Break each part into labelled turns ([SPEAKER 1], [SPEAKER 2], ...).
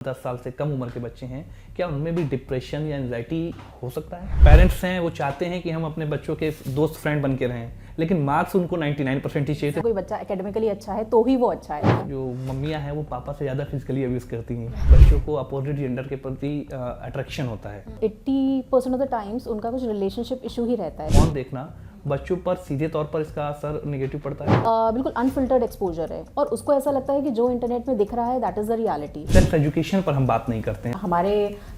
[SPEAKER 1] 10 साल से कम उम्र के बच्चे हैं, क्या उनमें भी डिप्रेशन या एंजाइटी हो सकता है? पेरेंट्स हैं वो चाहते हैं कि हम अपने बच्चों के दोस्त फ्रेंड बन के रहें, लेकिन मार्क्स उनको 99% ही चाहिए थे।
[SPEAKER 2] कोई बच्चा एकेडमिकली अच्छा है तो ही वो अच्छा है।
[SPEAKER 1] जो मम्मियां हैं वो पापा से ज़्यादा फिजिकली अब्यूज करती हैं। बच्चों को अपोजिट जेंडर के प्रति अट्रैक्शन होता है।
[SPEAKER 2] 80% ऑफ द टाइम्स उनका कुछ रिलेशनशिप इशू ही रहता है।
[SPEAKER 1] फोन देखना बच्चों पर सीधे तौर पर इसका असर नेगेटिव पड़ता है।
[SPEAKER 2] बिल्कुल अनफिल्टर्ड एक्सपोजर है और उसको ऐसा लगता है कि जो इंटरनेट में दिख रहा है that is the reality.
[SPEAKER 1] Sex education पर हम बात नहीं करते हैं।
[SPEAKER 2] हमारे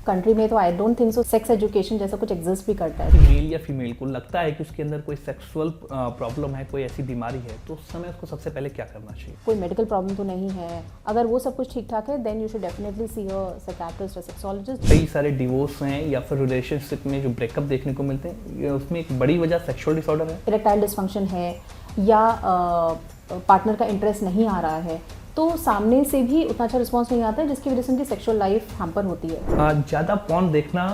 [SPEAKER 2] कंट्री में तो I don't think so sex education जैसा कुछ एग्जिस्ट भी करता है।
[SPEAKER 1] मेल या फीमेल को लगता है कि उसके अंदर कोई सेक्सुअल प्रॉब्लम है, कोई ऐसी बीमारी है, तो उस समय उसको सबसे पहले क्या करना चाहिए?
[SPEAKER 2] कोई मेडिकल प्रॉब्लम तो नहीं है। अगर वो सब कुछ ठीक ठाक है then you should definitely see a psychiatrist और सेक्सोलॉजिस्ट।
[SPEAKER 1] कई सारे डिवोर्स हैं या फिर रिलेशनशिप में जो ब्रेकअप देखने को मिलते हैं, उसमें एक बड़ी वजह सेक्सुअल डिसऑर्डर है।
[SPEAKER 2] इरेक्टाइल डिसफंक्शन है या पार्टनर का इंटरेस्ट नहीं आ रहा है तो सामने से भी उतना अच्छा रिस्पॉन्स नहीं आता है, जिसकी वजह से उनकी सेक्सुअल लाइफ हैम्पर होती है।
[SPEAKER 1] ज़्यादा पॉर्न देखना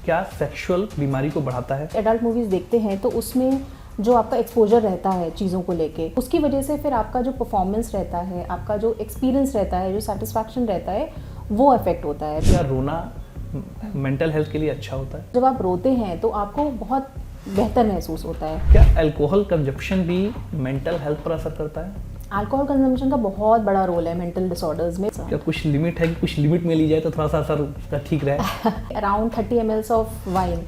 [SPEAKER 1] क्या सेक्सुअल बीमारी को बढ़ाता है?
[SPEAKER 2] एडल्ट मूवीज देखते हैं तो उसमें जो आपका एक्सपोजर रहता है चीज़ों को लेके, उसकी वजह से फिर आपका जो परफॉर्मेंस रहता है, आपका जो एक्सपीरियंस रहता है, जो सेटिस्फैक्शन रहता है, वो अफेक्ट होता है।
[SPEAKER 1] क्या रोना मेंटल हेल्थ के लिए अच्छा होता है?
[SPEAKER 2] जब आप रोते हैं तो आपको बहुत बेहतर महसूस होता है।
[SPEAKER 1] क्या अल्कोहल कंजप्शन भी मेंटल हेल्थ पर असर करता है?
[SPEAKER 2] अल्कोहल कंजम्पशन का बहुत बड़ा रोल है मेंटल डिसऑर्डर्स में।
[SPEAKER 1] क्या कुछ लिमिट है कि कुछ लिमिट में ली जाए तो थोड़ा सा असर उसका ठीक रहे?
[SPEAKER 2] अराउंड 30 ml ऑफ वाइन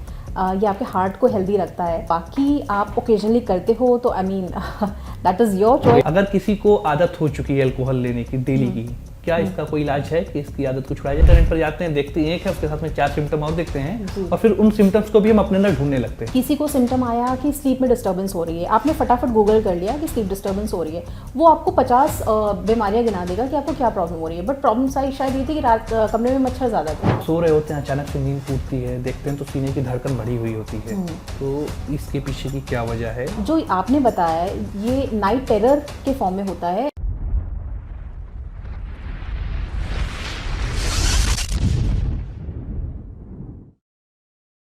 [SPEAKER 2] ये आपके हार्ट को हेल्दी रखता है। बाकी आप ओकेजनली करते हो तो I mean that is your choice.
[SPEAKER 1] अगर किसी को आदत हो चुकी है अल्कोहल लेने की डेली की, क्या इसका कोई इलाज है कि इसकी आदत को छुड़ाया जाए? इंटरनेट पर जाते हैं, देखते हैं एक है, उसके साथ में 4 सिम्टम और देखते हैं और फिर उन सिम्टम्स को भी हम अपने अंदर ढूंढने लगते हैं।
[SPEAKER 2] किसी को सिम्टम आया कि स्लीप में डिस्टर्बेंस हो रही है, आपने फटाफट गूगल कर लिया कि स्लीप डिस्टर्बेंस हो रही है, वो आपको 50 बीमारियां गिना देगा कि आपको क्या प्रॉब्लम हो रही है। बट प्रॉब्लम शायद ये थी कि रात कमरे में मच्छर ज़्यादा थे।
[SPEAKER 1] सो रहे होते हैं, अचानक से नींद टूटती है, देखते हैं तो सीने की धड़कन बढ़ी हुई होती है, तो इसके पीछे की क्या वजह है?
[SPEAKER 2] जो आपने बताया ये नाइट टेरर के फॉर्म में होता है।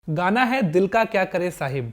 [SPEAKER 1] गाना है दिल का क्या करे साहिब,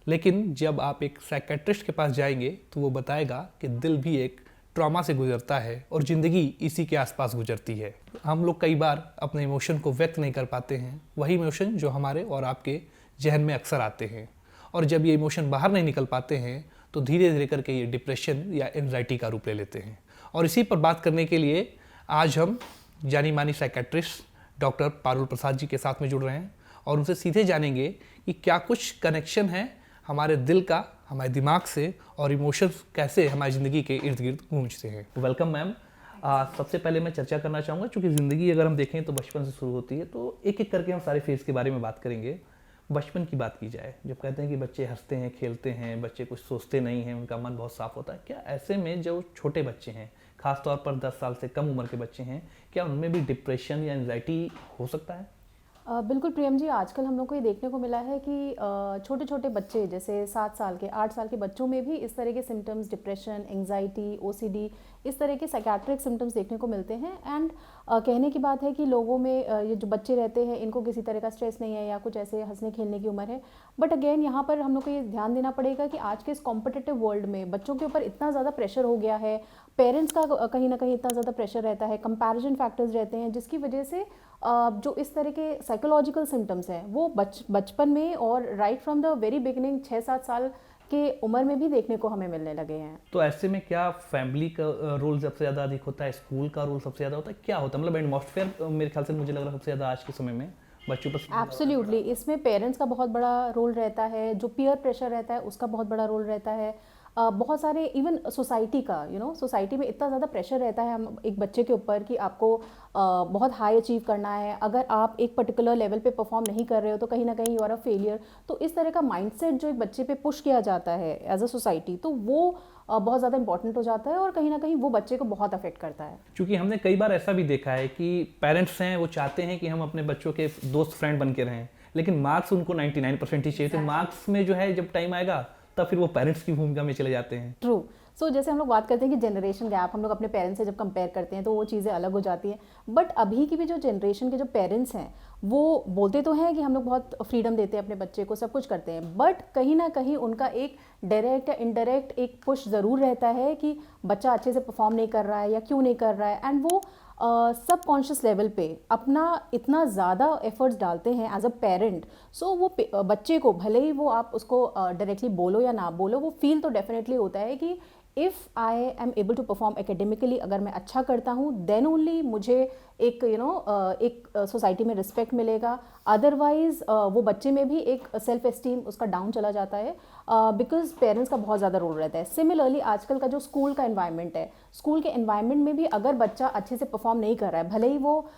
[SPEAKER 1] लेकिन जब आप एक साइकेट्रिस्ट के पास जाएंगे तो वो बताएगा कि दिल भी एक ट्रॉमा से गुजरता है और ज़िंदगी इसी के आसपास गुजरती है। हम लोग कई बार अपने इमोशन को व्यक्त नहीं कर पाते हैं, वही इमोशन जो हमारे और आपके जहन में अक्सर आते हैं, और जब ये इमोशन बाहर नहीं निकल पाते हैं तो धीरे धीरे करके ये डिप्रेशन या एंजाइटी का रूप ले लेते हैं। और इसी पर बात करने के लिए आज हम जानी मानी साइकेट्रिस्ट डॉक्टर पारुल प्रसाद जी के साथ में जुड़ रहे हैं और उनसे सीधे जानेंगे कि क्या कुछ कनेक्शन है हमारे दिल का हमारे दिमाग से और इमोशंस कैसे हमारी ज़िंदगी के इर्द गिर्द गूंजते हैं। Welcome ma'am. सबसे पहले मैं चर्चा करना चाहूँगा, क्योंकि ज़िंदगी अगर हम देखें तो बचपन से शुरू होती है, तो एक एक करके हम सारे फेज़ के बारे में बात करेंगे। बचपन की बात की जाए, जब कहते हैं कि बच्चे हंसते हैं, खेलते हैं, बच्चे कुछ सोचते नहीं हैं, उनका मन बहुत साफ होता है, क्या ऐसे में जो छोटे बच्चे हैं, खासतौर पर 10 साल से कम उम्र के बच्चे हैं, क्या उनमें भी डिप्रेशन या एंजाइटी हो सकता है?
[SPEAKER 2] बिल्कुल प्रियम जी, आजकल हम लोग को ये देखने को मिला है कि छोटे छोटे बच्चे जैसे 7 साल के 8 साल के बच्चों में भी इस तरह के सिम्टम्स, डिप्रेशन, एंजाइटी, ओसीडी, इस तरह के साइकियाट्रिक सिम्टम्स देखने को मिलते हैं। एंड कहने की बात है कि लोगों में ये जो बच्चे रहते हैं इनको किसी तरह का स्ट्रेस नहीं है या कुछ ऐसे हंसने खेलने की उम्र है। बट अगेन यहाँ पर हम लोग को ये ध्यान देना पड़ेगा कि आज के इस कॉम्पिटिटिव वर्ल्ड में बच्चों के ऊपर इतना ज़्यादा प्रेशर हो गया है, पेरेंट्स का कहीं ना कहीं इतना ज़्यादा प्रेशर रहता है, कंपैरिजन फैक्टर्स रहते हैं, जिसकी वजह से जो इस तरह के साइकोलॉजिकल सिम्टम्स हैं वो बचपन में और right from the very beginning 6-7 साल के उम्र में भी देखने को हमें मिलने लगे हैं।
[SPEAKER 1] तो ऐसे में क्या फैमिली का रोल सबसे ज़्यादा अधिक होता है, स्कूल का रोल सबसे ज़्यादा होता है, क्या होता है? मतलब एटमॉस्फेयर मेरे ख्याल से मुझे लग रहा है सबसे ज़्यादा आज के समय में बच्चों पर।
[SPEAKER 2] एब्सोल्युटली, इसमें पेरेंट्स का बहुत बड़ा रोल रहता है, जो पीयर प्रेशर रहता है उसका बहुत बड़ा रोल रहता है, बहुत सारे इवन सोसाइटी का सोसाइटी में इतना ज़्यादा प्रेशर रहता है हम एक बच्चे के ऊपर कि आपको बहुत हाई अचीव करना है। अगर आप एक पर्टिकुलर लेवल पे परफॉर्म नहीं कर रहे हो तो कहीं ना कहीं यू आर अ फेलियर। तो इस तरह का माइंडसेट जो एक बच्चे पे पुश किया जाता है एज अ सोसाइटी, तो वो बहुत ज़्यादा इंपॉर्टेंट हो जाता है और कहीं ना कहीं वो बच्चे को बहुत अफेक्ट करता है।
[SPEAKER 1] क्योंकि हमने कई बार ऐसा भी देखा है कि पेरेंट्स हैं वो चाहते हैं कि हम अपने बच्चों के दोस्त फ्रेंड बन के रहें, लेकिन मार्क्स उनको 99% ही चाहिए। तो मार्क्स में जो है जब टाइम आएगा तब फिर वो पेरेंट्स की भूमिका में चले जाते हैं।
[SPEAKER 2] ट्रू। सो जैसे हम लोग बात करते हैं कि जनरेशन गैप, हम लोग अपने पेरेंट्स से जब कंपेयर करते हैं तो वो चीज़ें अलग हो जाती हैं। बट अभी की भी जो जनरेशन के जो पेरेंट्स हैं वो बोलते तो हैं कि हम लोग बहुत फ्रीडम देते हैं अपने बच्चे को, सब कुछ करते हैं, बट कहीं ना कहीं उनका एक डायरेक्ट या इनडायरेक्ट एक पुश ज़रूर रहता है कि बच्चा अच्छे से परफॉर्म नहीं कर रहा है या क्यों नहीं कर रहा है। एंड वो सबकॉन्शियस लेवल पे अपना इतना ज़्यादा एफर्ट्स डालते हैं एज अ पेरेंट, सो वो बच्चे को भले ही वो आप उसको डायरेक्टली बोलो या ना बोलो, वो फील तो डेफिनेटली होता है कि if I am able to perform academically, अगर मैं अच्छा करता हूँ देन ओनली मुझे एक एक सोसाइटी में रिस्पेक्ट मिलेगा। अदरवाइज वो बच्चे में भी एक सेल्फ एस्टीम उसका डाउन चला जाता है, बिकॉज पेरेंट्स का बहुत ज़्यादा रोल रहता है। सिमिलरली आजकल का जो स्कूल का एनवायरनमेंट है, स्कूल के एनवायरनमेंट में भी अगर बच्चा अच्छे से परफॉर्म नहीं कर रहा है, भले ही वो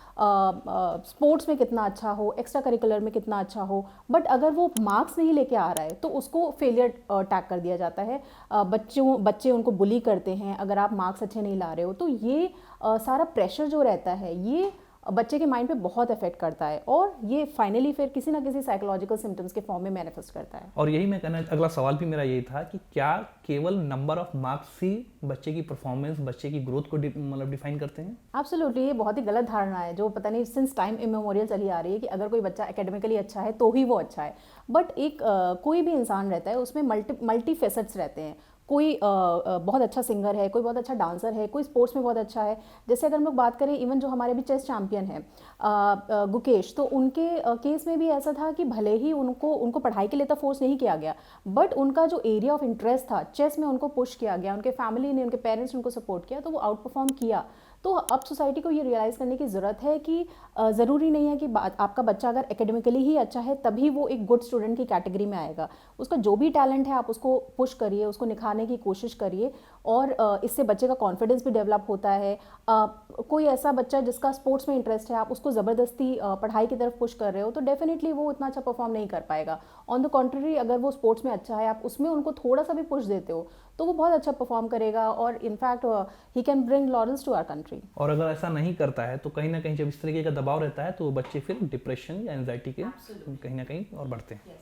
[SPEAKER 2] स्पोर्ट्स में कितना अच्छा हो, एक्स्ट्रा करिकुलर में कितना अच्छा हो, बट अगर वो मार्क्स नहीं लेके आ रहा है तो उसको फेलियर टैग कर दिया जाता है। बच्चे उनको बुली करते हैं अगर आप मार्क्स अच्छे नहीं ला रहे हो। तो ये सारा प्रेशर जो रहता है ये बच्चे के माइंड पे बहुत इफेक्ट करता है, और ये फाइनली फिर किसी ना किसी साइकोलॉजिकल सिम्टम्स के फॉर्म में मैनिफेस्ट करता है।
[SPEAKER 1] और यही मैं कहना, अगला सवाल भी मेरा यही था कि क्या केवल नंबर ऑफ मार्क्स ही बच्चे की परफॉर्मेंस, बच्चे की ग्रोथ को मतलब डिफाइन करते हैं?
[SPEAKER 2] एब्सोल्युटली, ये बहुत ही गलत धारणा है जो पता नहीं सिंस टाइम इमेमोरियल चली आ रही है कि अगर कोई बच्चा एकेडमिकली अच्छा है तो ही वो अच्छा है। बट एक कोई भी इंसान रहता है उसमें मल्टी फेसेट्स रहते हैं। कोई बहुत अच्छा सिंगर है, कोई बहुत अच्छा डांसर है, कोई स्पोर्ट्स में बहुत अच्छा है। जैसे अगर हम लोग बात करें इवन जो हमारे भी चेस चैंपियन हैं गुकेश, तो उनके केस में भी ऐसा था कि भले ही उनको पढ़ाई के लिए तो फोर्स नहीं किया गया, बट उनका जो एरिया ऑफ इंटरेस्ट था चेस में उनको पुश किया गया, उनके फैमिली ने, उनके पेरेंट्स ने उनको सपोर्ट किया, तो वो आउट परफॉर्म किया। तो अब सोसाइटी को ये रियलाइज़ करने की ज़रूरत है कि ज़रूरी नहीं है कि आपका बच्चा अगर एकेडमिकली ही अच्छा है तभी वो एक गुड स्टूडेंट की कैटेगरी में आएगा। उसका जो भी टैलेंट है आप उसको पुश करिए, उसको निखारने की कोशिश करिए, और इससे बच्चे का कॉन्फिडेंस भी डेवलप होता है। कोई ऐसा बच्चा जिसका स्पोर्ट्स में इंटरेस्ट है, आप उसको ज़बरदस्ती पढ़ाई की तरफ पुश कर रहे हो तो डेफिनेटली वो उतना अच्छा परफॉर्म नहीं कर पाएगा। ऑन द कॉन्ट्ररी, अगर वो स्पोर्ट्स में अच्छा है, आप उसमें उनको थोड़ा सा भी पुश देते हो तो वो बहुत अच्छा परफॉर्म करेगा, और in fact he can bring laurels to our country.
[SPEAKER 1] और अगर ऐसा नहीं करता है तो कहीं ना कहीं जब इस तरीके का दबाव रहता है तो बच्चे फिर डिप्रेशन या एंजाइटी के कहीं ना कहीं और बढ़ते हैं।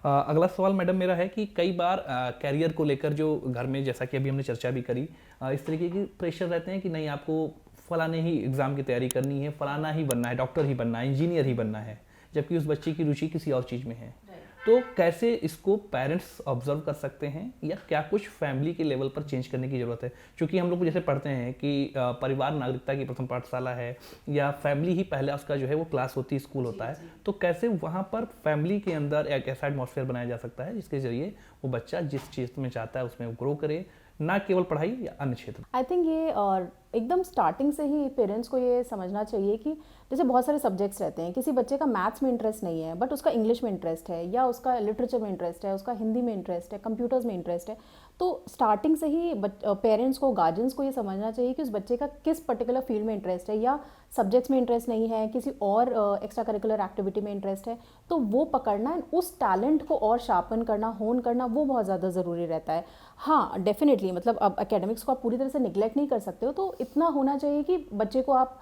[SPEAKER 1] अगला सवाल मैडम मेरा है कि कई बार कैरियर को लेकर जो घर में, जैसा कि अभी हमने चर्चा भी करी, इस तरीके की प्रेशर रहते हैं कि नहीं आपको फलाने ही एग्ज़ाम की तैयारी करनी है, फलाना ही बनना है, डॉक्टर ही बनना है, इंजीनियर ही बनना है, जबकि उस बच्चे की रुचि किसी और चीज़ में है। तो कैसे इसको पेरेंट्स ऑब्जर्व कर सकते हैं, या क्या कुछ फैमिली के लेवल पर चेंज करने की ज़रूरत है? क्योंकि हम लोग जैसे पढ़ते हैं कि परिवार नागरिकता की प्रथम पाठशाला है, या फैमिली ही पहले उसका जो है वो क्लास होती है, स्कूल होता है, तो कैसे वहाँ पर फैमिली के अंदर एक ऐसा एटमॉस्फेयर बनाया जा सकता है जिसके जरिए वो बच्चा जिस चीज़ में चाहता है उसमें ग्रो करे, ना केवल पढ़ाई या अन्य क्षेत्र?
[SPEAKER 2] आई थिंक ये और एकदम स्टार्टिंग से ही पेरेंट्स को ये समझना चाहिए कि जैसे बहुत सारे सब्जेक्ट्स रहते हैं, किसी बच्चे का मैथ्स में इंटरेस्ट नहीं है बट उसका इंग्लिश में इंटरेस्ट है, या उसका लिटरेचर में इंटरेस्ट है, उसका हिंदी में इंटरेस्ट है, कंप्यूटर्स में इंटरेस्ट है, तो स्टार्टिंग से ही पेरेंट्स को, गार्जियंस को ये समझना चाहिए कि उस बच्चे का किस पर्टिकुलर फील्ड में इंटरेस्ट है, या सब्जेक्ट्स में इंटरेस्ट नहीं है, किसी और एक्स्ट्रा करिकुलर एक्टिविटी में इंटरेस्ट है, तो वो पकड़ना, उस टैलेंट को और शार्पन करना, होन करना, वो बहुत ज़्यादा ज़रूरी रहता है। हाँ डेफिनेटली, मतलब अब एकेडमिक्स को आप पूरी तरह से निगलेक्ट नहीं कर सकते हो, तो इतना होना चाहिए कि बच्चे को आप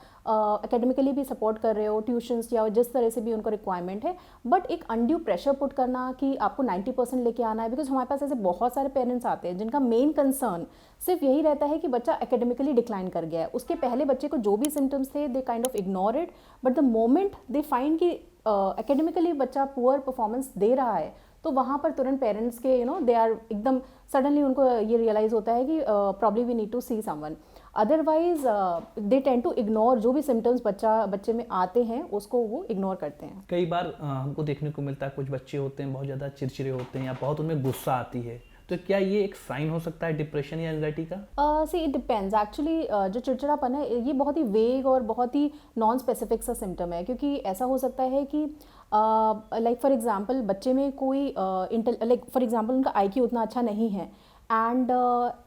[SPEAKER 2] एकेडमिकली भी सपोर्ट कर रहे हो, ट्यूशन्स या जिस तरह से भी उनको रिक्वायरमेंट है, बट एक अनड्यू प्रेशर पुट करना कि आपको 90% लेके आना है, बिकॉज हमारे पास ऐसे बहुत सारे पेरेंट्स आते हैं जिनका मेन कंसर्न सिर्फ यही रहता है कि बच्चा एकेडमिकली डिक्लाइन कर गया है, उसके पहले बच्चे को जो भी सिम्टम्स थे they kind of ignore it, but the moment they find कि एकेडमिकली बच्चा पुअर परफॉर्मेंस दे रहा है, तो वहाँ पर तुरंत पेरेंट्स के दे आर एकदम सडनली उनको ये रियलाइज़ होता है कि probably we need to see someone, otherwise they tend to ignore जो भी सिम्टम्स बच्चे में आते हैं उसको वो इग्नोर करते हैं।
[SPEAKER 1] कई बार हमको देखने को मिलता है कुछ बच्चे होते हैं बहुत ज़्यादा चिड़चिड़े होते हैं, या बहुत उनमें गुस्सा आती है, तो क्या ये एक साइन हो सकता है डिप्रेशन या एंजाइटी का?
[SPEAKER 2] सी इट डिपेंड्स एक्चुअली, जो चिड़चिड़ापन है ये बहुत ही वेग और बहुत ही नॉन स्पेसिफिक सा सिम्टम है, क्योंकि ऐसा हो सकता है कि लाइक फॉर एग्जांपल बच्चे में कोई लाइक फॉर एग्जांपल उनका आईक्यू उतना अच्छा नहीं है, एंड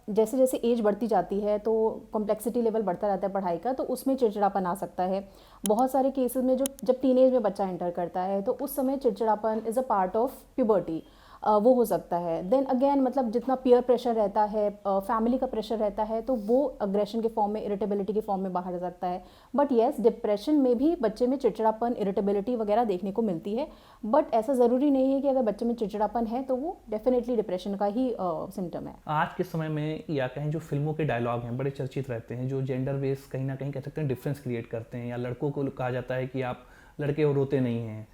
[SPEAKER 2] जैसे जैसे एज बढ़ती जाती है तो कॉम्प्लेक्सिटी लेवल बढ़ता रहता है पढ़ाई का, तो उसमें चिड़चिड़ापन आ सकता है। बहुत सारे केसेस में जब टीनेज में बच्चा एंटर करता है तो उस समय चिड़चिड़ापन is a part of puberty, वो हो सकता है। देन अगेन मतलब जितना पीयर प्रेशर रहता है, फैमिली का प्रेशर रहता है, तो वो अग्रेशन के फॉर्म में, इरिटेबिलिटी के फॉर्म में बाहर आ सकता है। बट येस, डिप्रेशन में भी बच्चे में चिड़चिड़ापन, इरिटेबिलिटी वगैरह देखने को मिलती है, बट ऐसा ज़रूरी नहीं है कि अगर बच्चे में चिड़चिड़ापन है तो वो डेफिनेटली डिप्रेशन का ही सिम्टम है।
[SPEAKER 1] आज के समय में, या कहें जो फिल्मों के डायलॉग हैं बड़े चर्चित रहते हैं, जो जेंडर बेस कहीं ना कहीं कह सकते हैं डिफरेंस क्रिएट करते हैं, या लड़कों को कहा जाता है कि आप लड़के वो रोते नहीं हैं,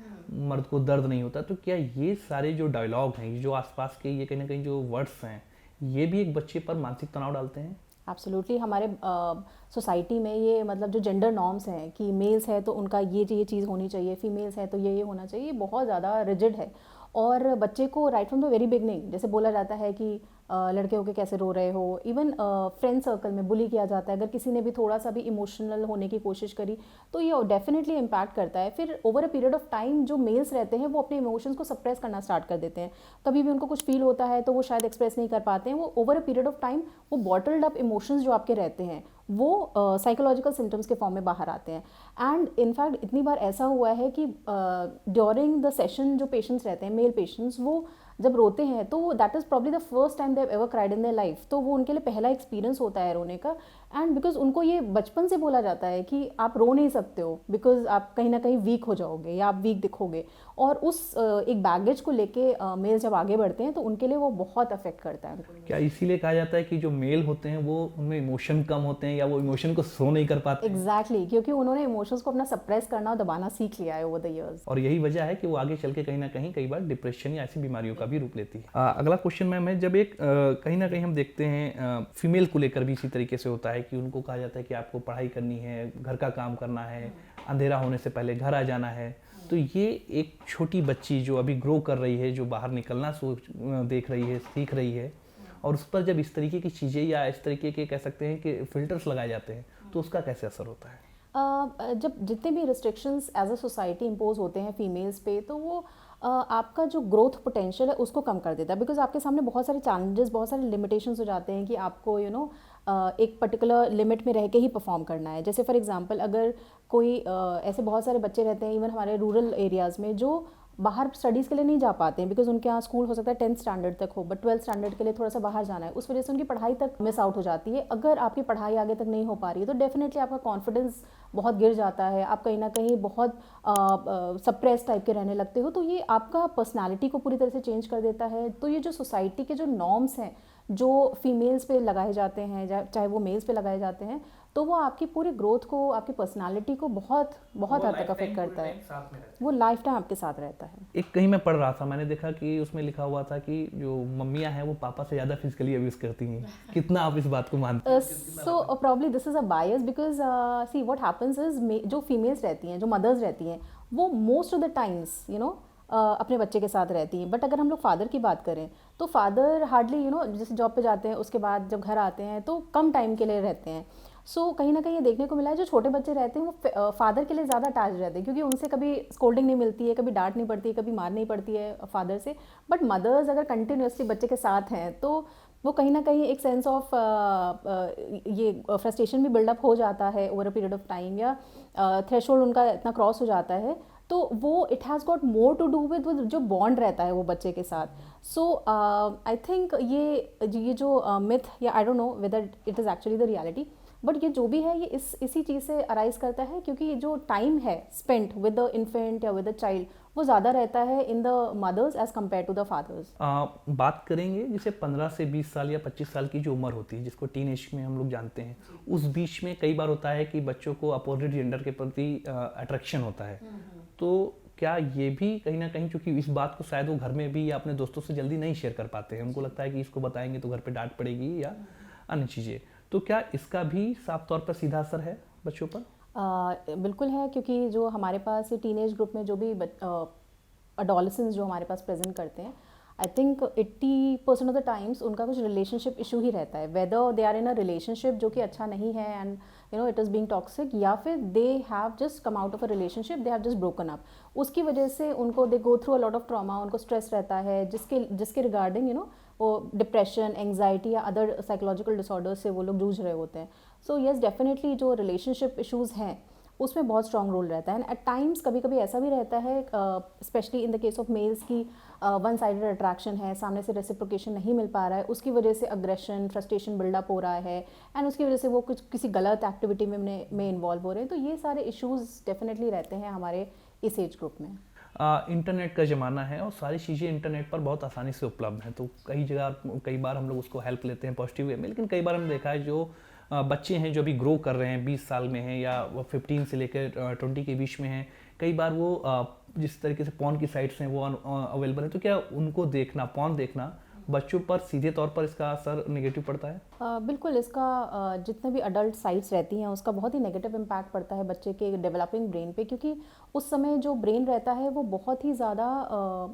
[SPEAKER 1] मर्द को दर्द नहीं होता, तो क्या ये सारे जो डायलॉग हैं, जो आसपास के ये कहीं ना कहीं जो वर्ड्स हैं, ये भी एक बच्चे पर मानसिक तनाव डालते हैं?
[SPEAKER 2] एब्सोल्युटली हमारे सोसाइटी में ये मतलब जो जेंडर नॉर्म्स हैं कि मेल्स है तो उनका ये चीज़ होनी चाहिए, फीमेल्स है तो ये होना चाहिए, ये बहुत ज़्यादा रिजिड है। और बच्चे को right from the very beginning जैसे बोला जाता है कि लड़के होके कैसे रो रहे हो, इवन फ्रेंड सर्कल में बुली किया जाता है, अगर किसी ने भी थोड़ा सा भी इमोशनल होने की कोशिश करी तो ये डेफिनेटली इम्पैक्ट करता है। फिर over a period of time जो मेल्स रहते हैं वो अपने इमोशंस को सप्रेस करना स्टार्ट कर देते हैं। कभी भी उनको कुछ फील होता है तो वो शायद एक्सप्रेस नहीं कर पाते हैं, वो over a period of time वो बॉटल्ड अप इमोशंस जो आपके रहते हैं वो साइकोलॉजिकल सिम्टम्स के फॉर्म में बाहर आते हैं। एंड इनफैक्ट इतनी बार ऐसा हुआ है कि ड्यूरिंग द सेशन जो पेशेंट्स रहते हैं, मेल पेशेंट्स, वो जब रोते हैं तो that is probably the first time they have ever cried in their life, तो वो उनके लिए पहला एक्सपीरियंस होता है रोने का। एंड बिकॉज उनको ये बचपन से बोला जाता है कि आप रो नहीं सकते हो बिकॉज आप कहीं ना कहीं वीक हो जाओगे या आप वीक दिखोगे, और उस एक बैगेज को लेके मेल जब आगे बढ़ते हैं तो उनके लिए वो बहुत अफेक्ट करता है।
[SPEAKER 1] क्या इसीलिए कहा जाता है कि जो मेल होते हैं वो उनमें इमोशन कम होते हैं या वो इमोशन को शो नहीं कर पाते?
[SPEAKER 2] एग्जैक्टली, क्योंकि उन्होंने इमोशंस को अपना सप्रेस करना और दबाना सीख लिया है ओवर द इयर्स।
[SPEAKER 1] और यही वजह है कि वो आगे चल के कहीं ना कहीं कई बार डिप्रेशन या ऐसी बीमारियों का भी रूप लेती है। अगला क्वेश्चन मैम है, जब एक कहीं ना कहीं हम देखते हैं फीमेल को लेकर भी इसी तरीके से होता है कि उनको कहा जाता है कि आपको पढ़ाई करनी है, घर का काम करना है, अंधेरा होने से पहले घर आ जाना है, तो ये एक छोटी बच्ची जो अभी ग्रो कर रही है, जो बाहर निकलना देख रही है, सीख रही है, और उस पर जब इस तरीके की चीज़ें या इस तरीके के कह सकते हैं कि फिल्टर्स लगाए जाते हैं तो उसका कैसे असर होता है?
[SPEAKER 2] जब जितने भी restrictions as a society impose होते हैं फीमेल्स पे तो वो आपका जो ग्रोथ पोटेंशियल है उसको कम कर देता है, बिकॉज आपके सामने बहुत सारे चैलेंजेस, बहुत सारे लिमिटेशंस हो जाते हैं कि आपको एक पर्टिकुलर लिमिट में रह के ही परफॉर्म करना है। जैसे फॉर एग्जांपल अगर कोई ऐसे बहुत सारे बच्चे रहते हैं इवन हमारे रूरल एरियाज़ में जो बाहर स्टडीज़ के लिए नहीं जा पाते हैं, बिकॉज उनके यहाँ स्कूल हो सकता है 10th स्टैंडर्ड तक हो, बट 12th स्टैंडर्ड के लिए थोड़ा सा बाहर जाना है, उस वजह से उनकी पढ़ाई तक मिस आउट हो जाती है। अगर आपकी पढ़ाई आगे तक नहीं हो पा रही है तो डेफिनेटली आपका कॉन्फिडेंस बहुत गिर जाता है, आप कहीं ना कहीं बहुत सप्रेस टाइप के रहने लगते हो, तो ये आपका पर्सनालिटी को पूरी तरह से चेंज कर देता है। तो ये जो सोसाइटी के जो नॉर्म्स हैं जो फीमेल्स पे लगाए जाते हैं चाहे वो मेल्स पे लगाए जाते हैं, तो वो आपकी पूरी ग्रोथ को, आपकी पर्सनालिटी को बहुत बहुत हद तक अफेक्ट करता है, वो लाइफ टाइम आपके साथ रहता है।
[SPEAKER 1] एक कहीं मैं पढ़ रहा था, मैंने देखा कि उसमें लिखा हुआ था कि जो मम्मियां हैं वो पापा से ज़्यादा फिजिकली अब्यूज करती हैं, कितना आप इस बात को मानते हैं?
[SPEAKER 2] So probably this is a bias because see what happens is जो फीमेल्स रहती हैं, जो मदर्स रहती हैं, वो मोस्ट ऑफ द टाइम्स अपने बच्चे के साथ रहती हैं। बट अगर हम लोग फादर की बात करें तो फादर हार्डली जैसे जॉब पे जाते हैं, उसके बाद जब घर आते हैं तो कम टाइम के लिए रहते हैं। सो कहीं ना कहीं ये देखने को मिला है जो छोटे बच्चे रहते हैं वो फादर के लिए ज़्यादा अटैच रहते हैं, क्योंकि उनसे कभी स्कोल्डिंग नहीं मिलती है, कभी डांट नहीं पड़ती है, कभी मार नहीं पड़ती है फादर से। बट मदर्स अगर कंटिन्यूसली बच्चे के साथ हैं तो वो कहीं ना कहीं एक सेंस ऑफ ये फ्रस्ट्रेशन भी बिल्डअप हो जाता है over a period of time, या थ्रेशोल्ड उनका इतना क्रॉस हो जाता है, तो वो it has got more to do with जो बॉन्ड रहता है वो बच्चे के साथ। सो आई थिंक ये जो मिथ या I don't know whether it is actually the reality, but ये जो भी है ये इसी चीज़ से अराइज करता है, क्योंकि जो टाइम है स्पेंट विद द इन्फेंट या विद द चाइल्ड वो ज़्यादा रहता है in the mother's as compare to the father's.
[SPEAKER 1] बात करेंगे जैसे 15 से 20 साल या 25 साल की जो उम्र होती है, जिसको टीन एज में हम लोग जानते हैं, उस बीच में कई बार होता है कि बच्चों को अपोजिट जेंडर के प्रति अट्रैक्शन होता है। तो क्या ये भी कहीं ना कहीं, क्योंकि इस बात को शायद वो घर में भी या अपने दोस्तों से जल्दी नहीं शेयर कर पाते हैं, उनको लगता है कि इसको बताएंगे तो घर पे डांट पड़ेगी या अन्य चीज़ें, तो क्या इसका भी साफ तौर पर सीधा असर है बच्चों पर?
[SPEAKER 2] बिल्कुल है, क्योंकि जो हमारे पास ये टीनेज ग्रुप में जो भी अडोलेसेंस जो हमारे पास प्रेजेंट करते हैं, I think 80% of the times उनका कुछ रिलेशनशिप इशू ही रहता है, whether they are in a relationship जो कि अच्छा नहीं है and it is being toxic, या फिर they have just come out of a relationship, they have just broken up. उसकी वजह से उनको they go through a lot of trauma, उनको स्ट्रेस रहता है जिसके रिगार्डिंग वो डिप्रेशन, एंग्जाइटी या अदर साइकोलॉजिकल डिसऑर्डर्स से वो लोग जूझ रहे होते हैं। सो येस, डेफिनेटली जो रिलेशनशिप इशूज़ हैं उसमें बहुत स्ट्रॉन्ग रोल रहता है। एंड एट टाइम्स कभी कभी ऐसा भी रहता है, specially in the case of males की वन साइडेड अट्रैक्शन है, सामने से रेसिप्रोकेशन नहीं मिल पा रहा है, उसकी वजह से अग्रेशन, फ्रस्ट्रेशन बिल्डअप हो रहा है, एंड उसकी वजह से वो कुछ किसी गलत एक्टिविटी में इन्वॉल्व हो रहे हैं। तो ये सारे इश्यूज़ डेफिनेटली रहते हैं हमारे इस एज ग्रुप में।
[SPEAKER 1] इंटरनेट का ज़माना है और सारी चीज़ें इंटरनेट पर बहुत आसानी से उपलब्ध हैं, तो कई बार हम लोग उसको हेल्प लेते हैं पॉजिटिव वे में, लेकिन कई बार हमने देखा है जो बच्चे हैं जो अभी ग्रो कर रहे हैं, 20 साल में हैं या 15 से लेकर 20 के बीच में हैं, कई बार वो जिस तरीके से पॉर्न की साइट्स हैं वो अवेलेबल है, तो क्या उनको देखना, पॉर्न देखना बच्चों पर सीधे तौर पर इसका असर नेगेटिव पड़ता है?
[SPEAKER 2] बिल्कुल, इसका जितने भी अडल्ट साइट्स रहती हैं उसका बहुत ही नेगेटिव इम्पैक्ट पड़ता है बच्चे के डेवलपिंग ब्रेन पे, क्योंकि उस समय जो ब्रेन रहता है वो बहुत ही ज़्यादा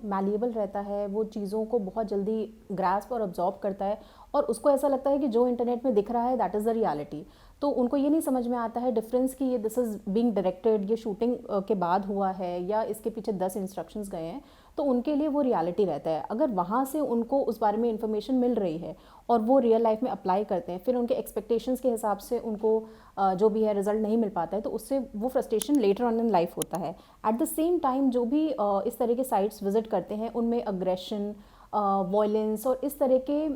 [SPEAKER 2] मैलिएबल रहता है, वो चीज़ों को बहुत जल्दी ग्रास्प और अब्जॉर्ब करता है और उसको ऐसा लगता है कि जो इंटरनेट में दिख रहा है दैट इज़ द रियलिटी। तो उनको ये नहीं समझ में आता है डिफरेंस कि ये दिस इज़ बीइंग डायरेक्टेड, ये शूटिंग के बाद हुआ है या इसके पीछे 10 इंस्ट्रक्शंस गए हैं, तो उनके लिए वो रियलिटी रहता है। अगर वहाँ से उनको उस बारे में इंफॉर्मेशन मिल रही है और वो रियल लाइफ में अप्लाई करते हैं, फिर उनके एक्सपेक्टेशंस के हिसाब से उनको जो भी है रिजल्ट नहीं मिल पाता है, तो उससे वो frustration later on in life होता है। एट द सेम टाइम जो भी इस तरह के साइट्स विजिट करते हैं उनमें अग्रेशन, वॉयलेंस और इस तरह के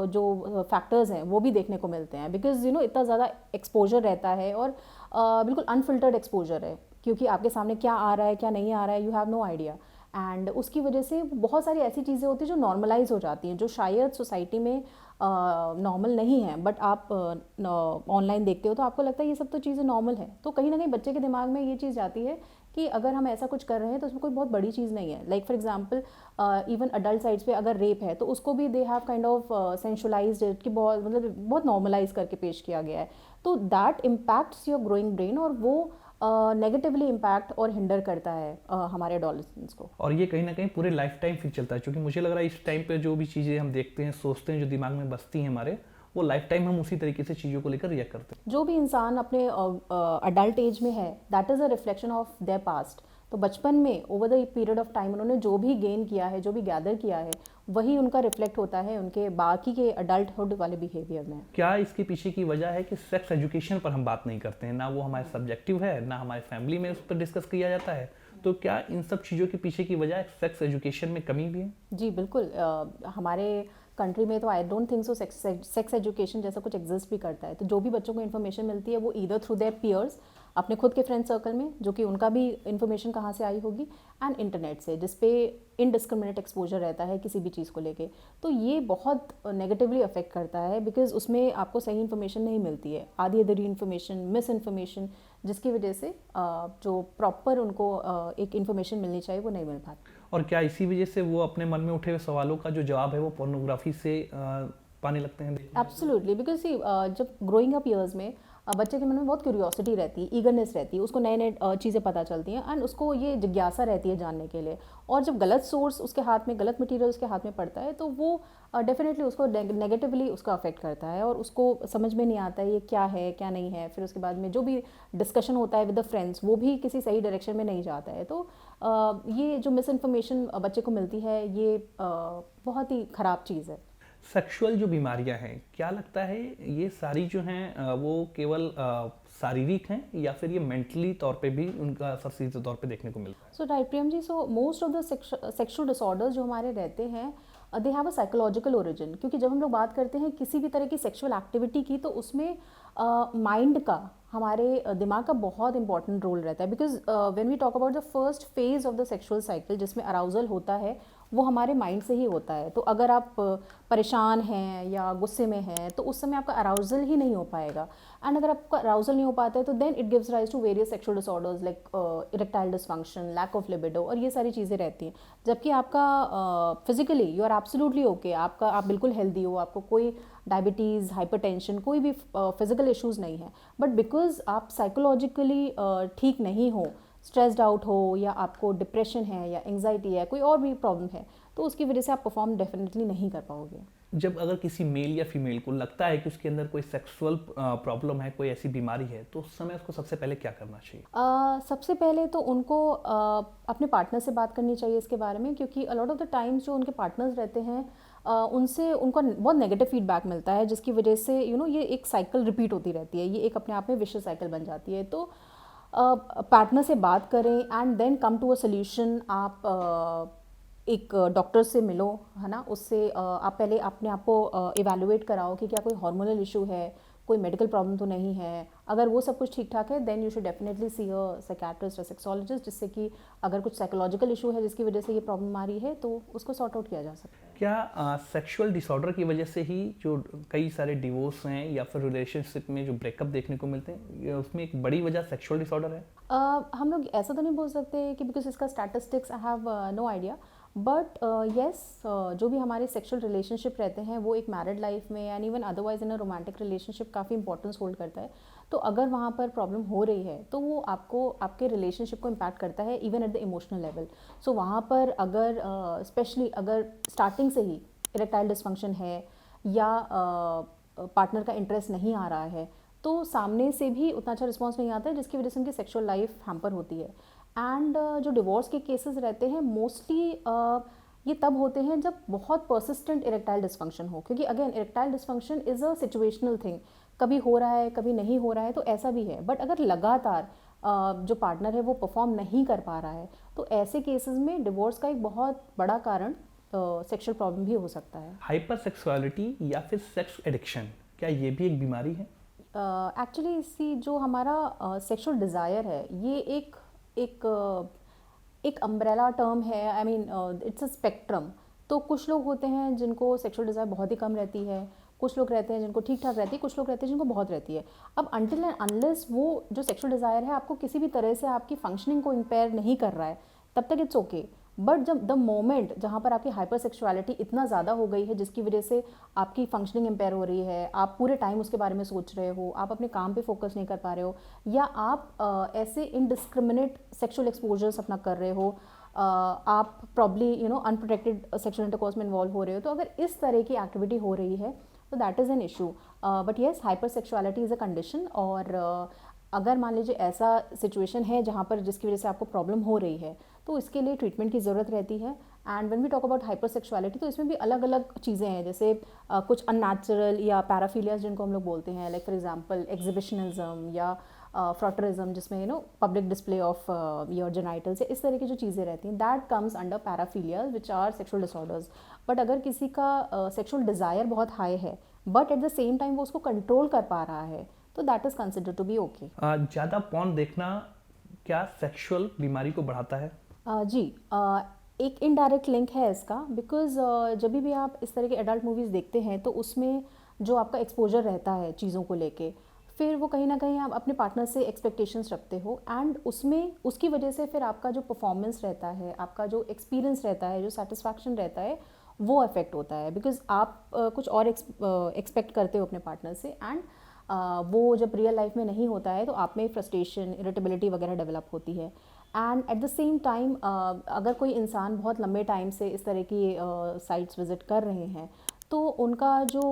[SPEAKER 2] जो फैक्टर्स हैं वो भी देखने को मिलते हैं, बिकॉज इतना ज़्यादा एक्सपोजर रहता है और बिल्कुल अनफिल्टर्ड एक्सपोजर है, क्योंकि आपके सामने क्या आ रहा है क्या नहीं आ रहा है, you have no idea. And उसकी वजह से बहुत सारी ऐसी चीज़ें होती हैं जो नॉर्मलाइज हो जाती हैं, जो शायद सोसाइटी में नॉर्मल नहीं है, बट आप ऑनलाइन देखते हो तो आपको लगता है ये सब तो चीज़ें नॉर्मल है। तो कहीं ना कहीं बच्चे के दिमाग में ये चीज़ जाती है कि अगर हम ऐसा कुछ कर रहे हैं तो उसमें कोई बहुत बड़ी चीज़ नहीं है। Like for example even adult sides पे अगर रेप है तो उसको भी they have kind of sensualised it, कि बहुत मतलब बहुत नॉर्मलाइज करके पेश किया गया है। तो that impacts your growing brain और वो नेगेटिवली इम्पैक्ट और हिंडर करता है हमारे एडोलेसेंस को।
[SPEAKER 1] और ये कहीं ना कहीं पूरे लाइफ टाइम फिर चलता है, क्योंकि मुझे लग रहा है इस टाइम पे जो भी चीज़ें हम देखते हैं, सोचते हैं, जो दिमाग में बसती हैं हमारे, वो लाइफ टाइम हम उसी तरीके से चीज़ों को लेकर रिएक्ट करते हैं।
[SPEAKER 2] जो भी इंसान अपने अडल्ट एज में है that is a reflection of their past. तो बचपन में over the period of time उन्होंने जो भी गेन किया है, जो भी गैदर किया है, वही उनका रिफ्लेक्ट होता है उनके बाकी के अडल्टहुड वाले बिहेवियर में।
[SPEAKER 1] क्या इसके पीछे की वजह है कि सेक्स एजुकेशन पर हम बात नहीं करते हैं, ना वो हमारे सब्जेक्टिव है, ना हमारे फैमिली में उस पर डिस्कस किया जाता है? तो क्या इन सब चीज़ों के पीछे की वजह सेक्स एजुकेशन में कमी भी है?
[SPEAKER 2] जी बिल्कुल। हमारे कंट्री में तो I don't think so sex education जैसा कुछ एग्जिस्ट भी करता है। तो जो भी बच्चों को इन्फॉर्मेशन मिलती है वो ईदर थ्रू देयर पीयर्स, अपने खुद के फ्रेंड सर्कल में, जो कि उनका भी इन्फॉर्मेशन कहाँ से आई होगी, एंड इंटरनेट से, जिसपे इनडिस्क्रिमिनेट एक्सपोजर रहता है किसी भी चीज़ को लेके। तो ये बहुत नेगेटिवली अफेक्ट करता है, बिकॉज उसमें आपको सही इन्फॉर्मेशन नहीं मिलती है, आधी अधूरी इन्फॉर्मेशन, मिस इन्फॉर्मेशन, जिसकी वजह से जो प्रॉपर उनको एक इन्फॉर्मेशन मिलनी चाहिए वो नहीं मिल पाती।
[SPEAKER 1] और क्या इसी वजह से वो अपने मन में उठे हुए सवालों का जो जवाब है वो पोर्नोग्राफी से पाने लगते हैं?
[SPEAKER 2] एब्सोल्युटली, बिकॉज जब ग्रोइंग अप ईयर्स में बच्चे के मन में बहुत क्यूरियोसिटी रहती है, ईगरनेस रहती है, उसको नए नए चीज़ें पता चलती हैं एंड उसको ये जिज्ञासा रहती है जानने के लिए। और जब गलत सोर्स उसके हाथ में, गलत मटेरियल उसके हाथ में पड़ता है तो वो डेफिनेटली उसको नेगेटिवली उसका अफेक्ट करता है और उसको समझ में नहीं आता है ये क्या है क्या नहीं है। फिर उसके बाद में जो भी डिस्कशन होता है विद द फ्रेंड्स वो भी किसी सही डायरेक्शन में नहीं जाता है। तो ये जो मिस इन्फॉर्मेशन बच्चे को मिलती है ये बहुत ही ख़राब चीज़ है।
[SPEAKER 1] सेक्सुअल जो बीमारियां हैं, क्या लगता है ये सारी जो हैं वो केवल शारीरिक हैं या फिर ये मेंटली तौर पे भी उनका असर सीधे तौर पे देखने को मिलता है?
[SPEAKER 2] So right Priyam ji, so most of the sexual disorders जो हमारे रहते हैं they have a psychological origin. क्योंकि जब हम लोग बात करते हैं किसी भी तरह की सेक्सुअल एक्टिविटी की तो उसमें माइंड का, हमारे दिमाग का बहुत इंपॉर्टेंट रोल रहता है। Because when we talk about the first phase of the sexual cycle जिसमें अराउजल होता है वो हमारे माइंड से ही होता है। तो अगर आप परेशान हैं या गुस्से में हैं तो उस समय आपका अराउजल ही नहीं हो पाएगा। एंड अगर आपका अराउजल नहीं हो पाता है तो then it gives rise to various sexual disorders like erectile dysfunction, lack of libido और ये सारी चीज़ें रहती हैं। जबकि आपका physically you are absolutely okay, आप बिल्कुल हेल्दी हो, आपको कोई डायबिटीज़, हाइपरटेंशन, कोई भी फिजिकल इश्यूज़ नहीं है, बट बिकॉज आप साइकोलॉजिकली ठीक नहीं हो, स्ट्रेस्ड आउट हो या आपको डिप्रेशन है या एंग्जाइटी है, कोई और भी प्रॉब्लम है, तो उसकी वजह से आप परफॉर्म डेफिनेटली नहीं कर पाओगे।
[SPEAKER 1] जब अगर किसी मेल या फीमेल को लगता है कि उसके अंदर कोई सेक्सुअल प्रॉब्लम है, कोई ऐसी बीमारी है, तो उस समय उसको सबसे पहले क्या करना चाहिए?
[SPEAKER 2] सबसे पहले तो उनको अपने पार्टनर से बात करनी चाहिए इसके बारे में, क्योंकि अलॉट ऑफ द टाइम्स जो उनके पार्टनर्स रहते हैं उनसे उनको बहुत नेगेटिव फीडबैक मिलता है, जिसकी वजह से ये एक साइकिल रिपीट होती रहती है, ये एक अपने आप में विशियस साइकिल बन जाती है। तो पार्टनर से बात करें and then come to a solution. आप एक डॉक्टर से मिलो, है ना, उससे आप पहले अपने आप को इवैल्यूएट कराओ कि क्या कोई हार्मोनल इशू है, कोई मेडिकल प्रॉब्लम तो नहीं है। अगर वो सब कुछ ठीक ठाक है then you should definitely see a psychiatrist और सेक्सोलॉजिस्ट, जिससे कि अगर कुछ साइकोलॉजिकल इशू है जिसकी वजह से ये प्रॉब्लम आ रही है तो उसको सॉर्ट आउट किया जा सकता है।
[SPEAKER 1] क्या सेक्सुअल डिसऑर्डर की वजह से ही जो कई सारे डिवोर्स हैं या फिर रिलेशनशिप में जो ब्रेकअप देखने को मिलते हैं, उसमें एक बड़ी वजह सेक्सुअल डिसऑर्डर है?
[SPEAKER 2] हम लोग ऐसा तो नहीं बोल सकते कि बिकॉज इसका statistics I have no idea, but yes, जो भी हमारे सेक्सुअल रिलेशनशिप रहते हैं वो एक मैरिड लाइफ में and even otherwise in a romantic relationship काफ़ी इंपॉर्टेंस होल्ड करता है। तो अगर वहाँ पर प्रॉब्लम हो रही है तो वो आपको आपके रिलेशनशिप को इम्पैक्ट करता है even at the emotional level. So वहाँ पर अगर स्पेशली अगर स्टार्टिंग से ही इरेक्टाइल डिसफंक्शन है या पार्टनर का इंटरेस्ट नहीं आ रहा है तो सामने से भी उतना अच्छा रिस्पॉन्स नहीं आता है, जिसकी वजह से उनकी सेक्सुअल लाइफ हैम्पर होती है। एंड जो डिवोर्स के केसेस रहते हैं मोस्टली ये तब होते हैं जब बहुत परसिस्टेंट इरेक्टाइल डिसफंक्शन हो, क्योंकि again erectile dysfunction is a situational thing, कभी हो रहा है कभी नहीं हो रहा है, तो ऐसा भी है। बट अगर लगातार जो पार्टनर है वो परफॉर्म नहीं कर पा रहा है तो ऐसे केसेस में डिवोर्स का एक बहुत बड़ा कारण सेक्सुअल प्रॉब्लम भी हो सकता है।
[SPEAKER 1] हाइपर सेक्सुअलिटी या फिर सेक्स एडिक्शन, क्या ये भी एक बीमारी है?
[SPEAKER 2] एक्चुअली इसी जो हमारा सेक्सुअल डिज़ायर है ये एक एक अम्ब्रेला टर्म है। I mean it's a spectrum. तो कुछ लोग होते हैं जिनको सेक्सुअल डिज़ायर बहुत ही कम रहती है, कुछ लोग रहते हैं जिनको ठीक ठाक रहती है, कुछ लोग रहते हैं जिनको बहुत रहती है। अब अनटिल एंड अनलेस वो जो सेक्सुअल डिज़ायर है आपको किसी भी तरह से आपकी फंक्शनिंग को इम्पेयर नहीं कर रहा है तब तक इट्स ओके। बट जब द मोमेंट जहाँ पर आपकी हाइपर सेक्सुअलिटी इतना ज़्यादा हो गई है जिसकी वजह से आपकी फंक्शनिंग इम्पेयर हो रही है, आप पूरे टाइम उसके बारे में सोच रहे हो, आप अपने काम पे फोकस नहीं कर पा रहे हो, या आप ऐसे इनडिस्क्रिमिनेट सेक्सुअल एक्सपोजर्स अपना कर रहे हो, आप प्रॉब्ली अनप्रोटेक्टेड सेक्सुअल इंटरकोर्स में इन्वॉल्व हो रहे हो, तो अगर इस तरह की एक्टिविटी हो रही है तो that is an issue. But yes, hyper sexuality is a condition. और अगर मान लीजिए ऐसा सिचुएशन है जहाँ पर जिसकी वजह से आपको प्रॉब्लम हो रही है तो इसके लिए ट्रीटमेंट की ज़रूरत रहती है। And when we talk about hyper sexuality तो इसमें भी अलग अलग चीज़ें हैं, जैसे कुछ अननेचुरल या पैराफिलियाज जिनको हम लोग बोलते हैं, लाइक फॉर एग्जांपल एग्जिबिशनिज्म या फ्रॉटरिज्म, जिसमें public display of your genitals, इस तरह की जो चीज़ें रहती हैं that comes under paraphilias which are sexual disorders. But अगर किसी का सेक्सुअल डिज़ायर बहुत हाई है but at the same time वो उसको कंट्रोल कर पा रहा है तो that is considered to be okay.
[SPEAKER 1] ज़्यादा पॉर्न देखना क्या सेक्सुअल बीमारी को बढ़ाता है?
[SPEAKER 2] जी, एक इनडायरेक्ट लिंक है इसका, बिकॉज जब भी आप इस तरह के एडल्ट मूवीज़ देखते हैं तो उसमें जो आपका एक्सपोजर रहता है चीज़ों को लेके, फिर वो कहीं ना कहीं आप अपने पार्टनर से एक्सपेक्टेशंस रखते हो एंड उसमें उसकी वजह से फिर आपका जो परफॉर्मेंस रहता है, आपका जो एक्सपीरियंस रहता है, जो सेटिस्फैक्शन रहता है वो अफेक्ट होता है। बिकॉज आप कुछ और एक्सपेक्ट करते हो अपने पार्टनर से एंड वो जब रियल लाइफ में नहीं होता है तो आप में फ्रस्ट्रेशन, इरिटेबिलिटी वगैरह डेवलप होती है। And eight the same time अगर कोई इंसान बहुत लंबे टाइम से इस तरह की साइट्स विज़िट कर रहे हैं तो उनका जो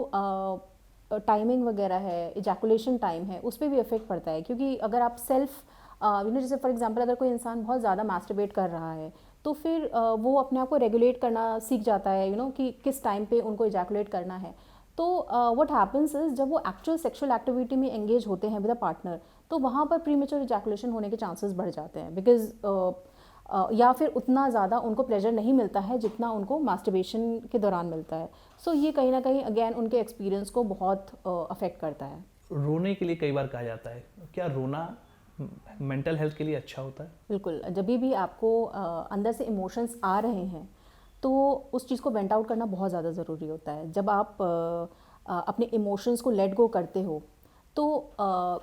[SPEAKER 2] टाइमिंग वगैरह है, इजैकुलेशन टाइम है, उस पर भी इफेक्ट पड़ता है। क्योंकि अगर आप सेल्फ जैसे फॉर एग्जांपल अगर कोई इंसान बहुत ज़्यादा मैस्टरबेट कर रहा है तो फिर वो अपने आप को रेगुलेट करना सीख जाता है, कि किस टाइम पे उनको इजैकुलेट करना है। तो व्हाट हैपेंस इज जब वो एक्चुअल सेक्सुअल एक्टिविटी में एंगेज होते हैं विद अ पार्टनर तो वहाँ पर प्रीमेच्योर इजैकुलेशन होने के चांसेस बढ़ जाते हैं, बिकॉज या फिर उतना ज़्यादा उनको प्लेजर नहीं मिलता है जितना उनको मास्टरबेशन के दौरान मिलता है। सो ये कहीं ना कहीं अगेन उनके एक्सपीरियंस को बहुत अफेक्ट करता है।
[SPEAKER 1] रोने के लिए कई बार कहा जाता है, क्या रोना मेंटल हेल्थ के लिए अच्छा होता है?
[SPEAKER 2] बिल्कुल, जब भी आपको अंदर से इमोशंस आ रहे हैं तो उस चीज़ को वेंट आउट करना बहुत ज़्यादा ज़रूरी होता है। जब आप अपने इमोशंस को लेट गो करते हो तो